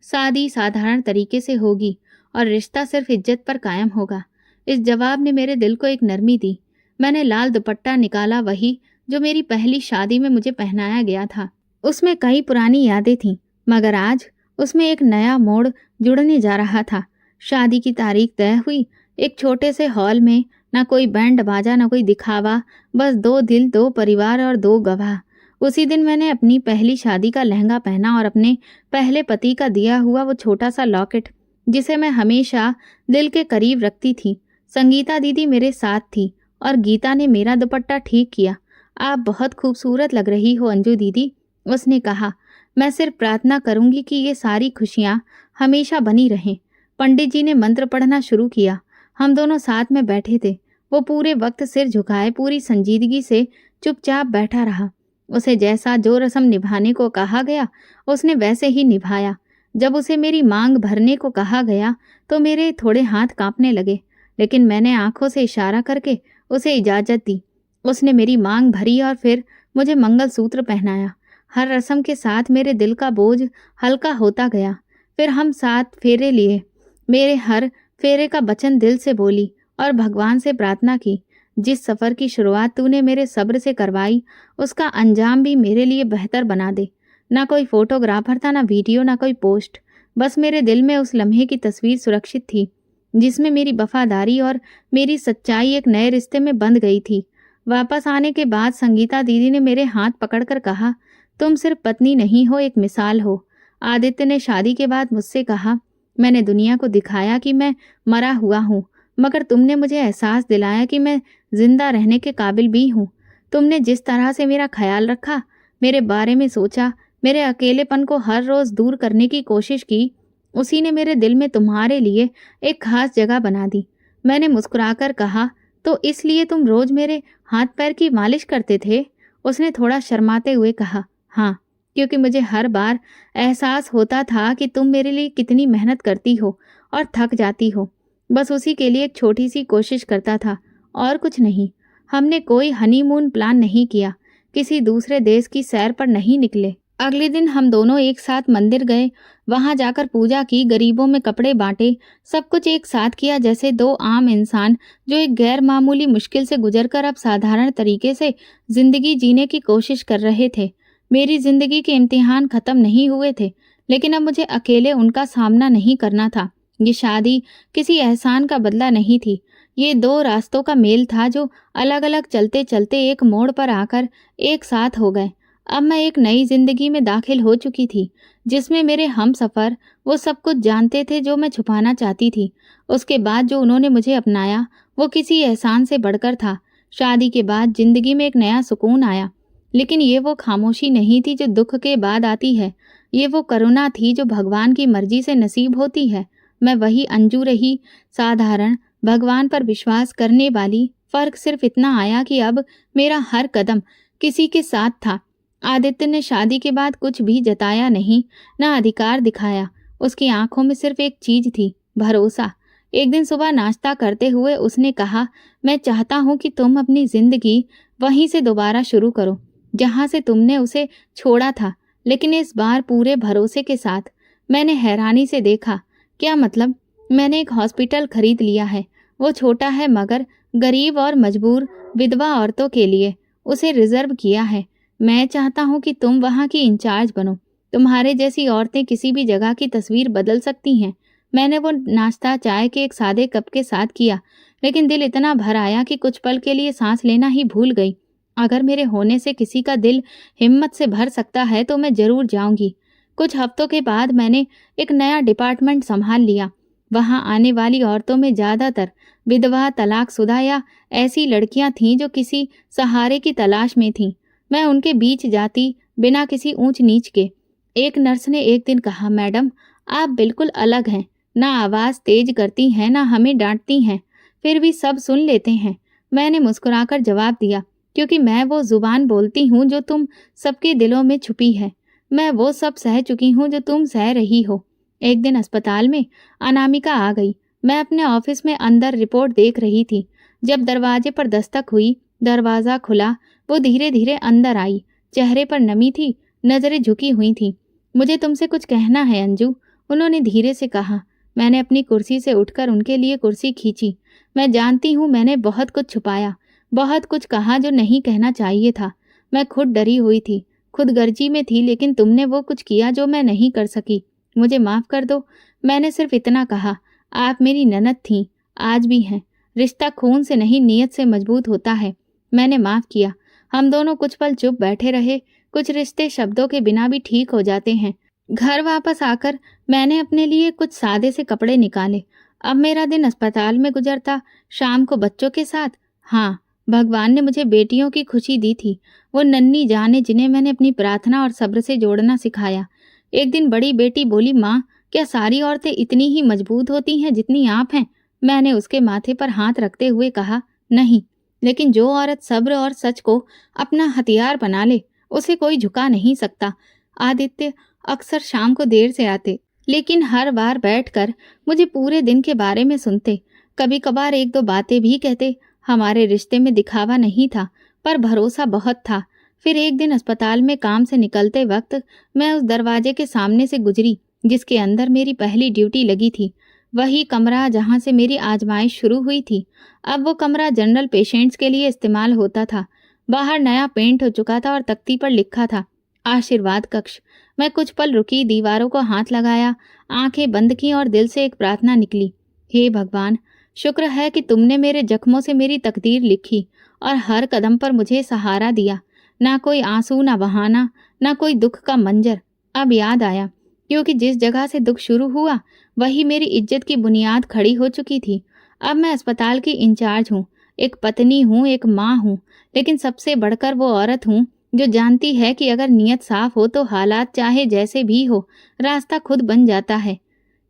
शादी साधारण तरीके से होगी और रिश्ता सिर्फ इज्जत पर कायम होगा। इस जवाब ने मेरे दिल को एक नरमी दी। मैंने लाल दुपट्टा निकाला, वही जो मेरी पहली शादी में मुझे पहनाया गया था। उसमें कई पुरानी यादें थीं, मगर आज उसमें एक नया मोड़ जुड़ने जा रहा था। शादी की तारीख तय हुई, एक छोटे से हॉल में। ना कोई बैंड बाजा, ना कोई दिखावा, बस 2 दिल, 2 परिवार और 2 गवाह। उसी दिन मैंने अपनी पहली शादी का लहंगा पहना और अपने पहले पति का दिया हुआ वो छोटा सा लॉकेट, जिसे मैं हमेशा दिल के करीब रखती थी। संगीता दीदी मेरे साथ थी और गीता ने मेरा दुपट्टा ठीक किया। आप बहुत खूबसूरत लग रही हो अंजू दीदी, उसने कहा। मैं सिर्फ प्रार्थना करूंगी कि ये सारी खुशियाँ हमेशा बनी रहें। पंडित जी ने मंत्र पढ़ना शुरू किया। हम दोनों साथ में बैठे थे। वो पूरे वक्त सिर झुकाए, पूरी संजीदगी से चुपचाप बैठा रहा। उसे जैसा जो रस्म निभाने को कहा गया उसने वैसे ही निभाया। जब उसे मेरी मांग भरने को कहा गया तो मेरे थोड़े हाथ कांपने लगे, लेकिन मैंने आंखों से इशारा करके उसे इजाज़त दी। उसने मेरी मांग भरी और फिर मुझे मंगलसूत्र पहनाया। हर रस्म के साथ मेरे दिल का बोझ हल्का होता गया। फिर हम 7 फेरे लिए। मेरे हर फेरे का वचन दिल से बोली और भगवान से प्रार्थना की, जिस सफ़र की शुरुआत तूने मेरे सब्र से करवाई उसका अंजाम भी मेरे लिए बेहतर बना दे। ना कोई फोटोग्राफर था, ना वीडियो, ना कोई पोस्ट। बस मेरे दिल में उस लम्हे की तस्वीर सुरक्षित थी, जिसमें मेरी वफादारी और मेरी सच्चाई एक नए रिश्ते में बंध गई थी। वापस आने के बाद संगीता दीदी ने मेरे हाथ पकड़कर कहा, तुम सिर्फ पत्नी नहीं हो, एक मिसाल हो। आदित्य ने शादी के बाद मुझसे कहा, मैंने दुनिया को दिखाया कि मैं मरा हुआ हूँ, मगर तुमने मुझे एहसास दिलाया कि मैं जिंदा रहने के काबिल भी हूँ। तुमने जिस तरह से मेरा ख्याल रखा, मेरे बारे में सोचा, मेरे अकेलेपन को हर रोज दूर करने की कोशिश की, उसी ने मेरे दिल में तुम्हारे लिए एक खास जगह बना दी। मैंने मुस्कुराकर कहा, तो इसलिए तुम रोज मेरे हाथ पैर की मालिश करते थे? उसने थोड़ा शर्माते हुए कहा, हाँ, क्योंकि मुझे हर बार एहसास होता था कि तुम मेरे लिए कितनी मेहनत करती हो और थक जाती हो। बस उसी के लिए एक छोटी सी कोशिश करता था, और कुछ नहीं। हमने कोई हनीमून प्लान नहीं किया, किसी दूसरे देश की सैर पर नहीं निकले। अगले दिन हम दोनों एक साथ मंदिर गए, वहां जाकर पूजा की, गरीबों में कपड़े बांटे, सब कुछ एक साथ किया जैसे दो आम इंसान जो एक गैर मामूली मुश्किल से गुजरकर अब साधारण तरीके से जिंदगी जीने की कोशिश कर रहे थे। मेरी जिंदगी के इम्तिहान खत्म नहीं हुए थे, लेकिन अब मुझे अकेले उनका सामना नहीं करना था। ये शादी किसी एहसान का बदला नहीं थी, ये दो रास्तों का मेल था जो अलग अलग चलते चलते एक मोड़ पर आकर एक साथ हो गए। अब मैं एक नई जिंदगी में दाखिल हो चुकी थी, जिसमें मेरे हमसफर वो सब कुछ जानते थे जो मैं छुपाना चाहती थी। उसके बाद जो उन्होंने मुझे अपनाया, वो किसी एहसान से बढ़कर था। शादी के बाद जिंदगी में एक नया सुकून आया, लेकिन ये वो खामोशी नहीं थी जो दुख के बाद आती है, ये वो करुणा थी जो भगवान की मर्जी से नसीब होती है। मैं वही अंजू रही, साधारण, भगवान पर विश्वास करने वाली। फर्क सिर्फ इतना आया कि अब मेरा हर कदम किसी के साथ था। आदित्य ने शादी के बाद कुछ भी जताया नहीं, ना अधिकार दिखाया। उसकी आंखों में सिर्फ एक चीज थी, भरोसा। एक दिन सुबह नाश्ता करते हुए उसने कहा, मैं चाहता हूं कि तुम अपनी जिंदगी वहीं से दोबारा शुरू करो जहां से तुमने उसे छोड़ा था, लेकिन इस बार पूरे भरोसे के साथ। मैंने हैरानी से देखा, क्या मतलब? मैंने एक हॉस्पिटल खरीद लिया है, वो छोटा है मगर गरीब और मजबूर विधवा औरतों के लिए उसे रिजर्व किया है। मैं चाहता हूँ कि तुम वहाँ की इंचार्ज बनो। तुम्हारे जैसी औरतें किसी भी जगह की तस्वीर बदल सकती हैं। मैंने वो नाश्ता चाय के एक सादे कप के साथ किया, लेकिन दिल इतना भर आया कि कुछ पल के लिए सांस लेना ही भूल गई। अगर मेरे होने से किसी का दिल हिम्मत से भर सकता है तो मैं जरूर जाऊंगी। कुछ हफ्तों के बाद मैंने एक नया डिपार्टमेंट संभाल लिया। वहां आने वाली औरतों में ज्यादातर विधवा, तलाकशुदा या ऐसी लड़कियां थीं जो किसी सहारे की तलाश में थीं। मैं उनके बीच जाती, बिना किसी ऊंच नीच के। एक नर्स ने एक दिन कहा, मैडम, आप बिल्कुल अलग हैं, ना आवाज तेज करती हैं, ना हमें डांटती हैं, फिर भी सब सुन लेते हैं। मैंने मुस्कुराकर जवाब दिया, क्योंकि मैं वो जुबान बोलती हूँ जो तुम सबके दिलों में छुपी है। मैं वो सब सह चुकी हूँ जो तुम सह रही हो। एक दिन अस्पताल में अनामिका आ गई। मैं अपने ऑफिस में अंदर रिपोर्ट देख रही थी। जब दरवाजे पर दस्तक हुई, दरवाजा खुला, वो धीरे धीरे अंदर आई। चेहरे पर नमी थी, नजरें झुकी हुई थी। मुझे तुमसे कुछ कहना है अंजू, उन्होंने धीरे से कहा। मैंने अपनी कुर्सी से उठकर उनके लिए कुर्सी खींची। मैं जानती हूँ मैंने बहुत कुछ छुपाया, बहुत कुछ कहा जो नहीं कहना चाहिए था। मैं खुद डरी हुई थी, खुद गर्जी में थी, लेकिन तुमने वो कुछ किया जो मैं नहीं कर सकी। मुझे माफ कर दो। मैंने सिर्फ इतना कहा, आप मेरी ननद थीं, आज भी हैं। रिश्ता खून से नहीं, नीयत से मजबूत होता है। मैंने माफ किया। हम दोनों कुछ पल चुप बैठे रहे। कुछ रिश्ते शब्दों के बिना भी ठीक हो जाते हैं। घर वापस आकर मैंने अपने लिए कुछ सादे से कपड़े निकाले। अब मेरा दिन अस्पताल में गुजरता, शाम को बच्चों के साथ। हाँ, भगवान ने मुझे बेटियों की खुशी दी थी, वो नन्ही जाने जिन्हें मैंने अपनी प्रार्थना और सब्र से जोड़ना सिखाया। एक दिन बड़ी बेटी बोली, माँ, क्या सारी औरतें इतनी ही मजबूत होती हैं जितनी आप हैं? मैंने उसके माथे पर हाथ रखते हुए कहा, नहीं, लेकिन जो औरत सब्र और सच को अपना हथियार बना ले, उसे कोई झुका नहीं सकता। आदित्य अक्सर शाम को देर से आते, लेकिन हर बार बैठकर मुझे पूरे दिन के बारे में सुनते। कभी कभार एक दो बातें भी कहते। हमारे रिश्ते में दिखावा नहीं था, पर भरोसा बहुत था। फिर एक दिन अस्पताल में काम से निकलते वक्त मैं उस दरवाजे के सामने से गुजरी जिसके अंदर मेरी पहली ड्यूटी लगी थी। वही कमरा जहां से मेरी आजमाइश शुरू हुई थी। अब वो कमरा जनरल पेशेंट्स के लिए इस्तेमाल होता था। बाहर नया पेंट हो चुका था और तख्ती पर लिखा था, आशीर्वाद कक्ष। मैं कुछ पल रुकी, दीवारों को हाथ लगाया, आंखें बंद की और दिल से एक प्रार्थना निकली, हे भगवान, शुक्र है कि तुमने मेरे जख्मों से मेरी तकदीर लिखी और हर कदम पर मुझे सहारा दिया। ना कोई आंसू, ना बहाना, ना कोई दुख का मंजर। अब याद आया, क्योंकि जिस जगह से दुख शुरू हुआ वही मेरी इज्जत की बुनियाद खड़ी हो चुकी थी। अब मैं अस्पताल की इंचार्ज हूँ, एक पत्नी हूँ, एक माँ हूँ, लेकिन सबसे बढ़कर वो औरत हूँ जो जानती है कि अगर नीयत साफ हो तो हालात चाहे जैसे भी हो, रास्ता खुद बन जाता है।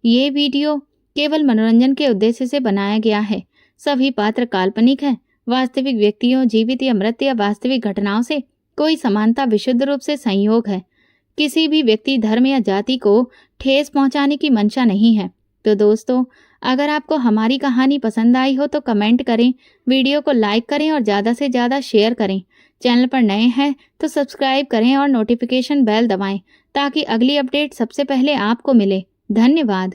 ये वीडियो केवल मनोरंजन के उद्देश्य से बनाया गया है। सभी पात्र काल्पनिक हैं। वास्तविक व्यक्तियों, जीवित या मृत या वास्तविक घटनाओं से कोई समानता विशुद्ध रूप से संयोग है। किसी भी व्यक्ति, धर्म या जाति को ठेस पहुंचाने की मंशा नहीं है। तो दोस्तों, अगर आपको हमारी कहानी पसंद आई हो तो कमेंट करें, वीडियो को लाइक करें और ज़्यादा से ज़्यादा शेयर करें। चैनल पर नए हैं तो सब्सक्राइब करें और नोटिफिकेशन बेल दबाएं ताकि अगली अपडेट सबसे पहले आपको मिले। धन्यवाद।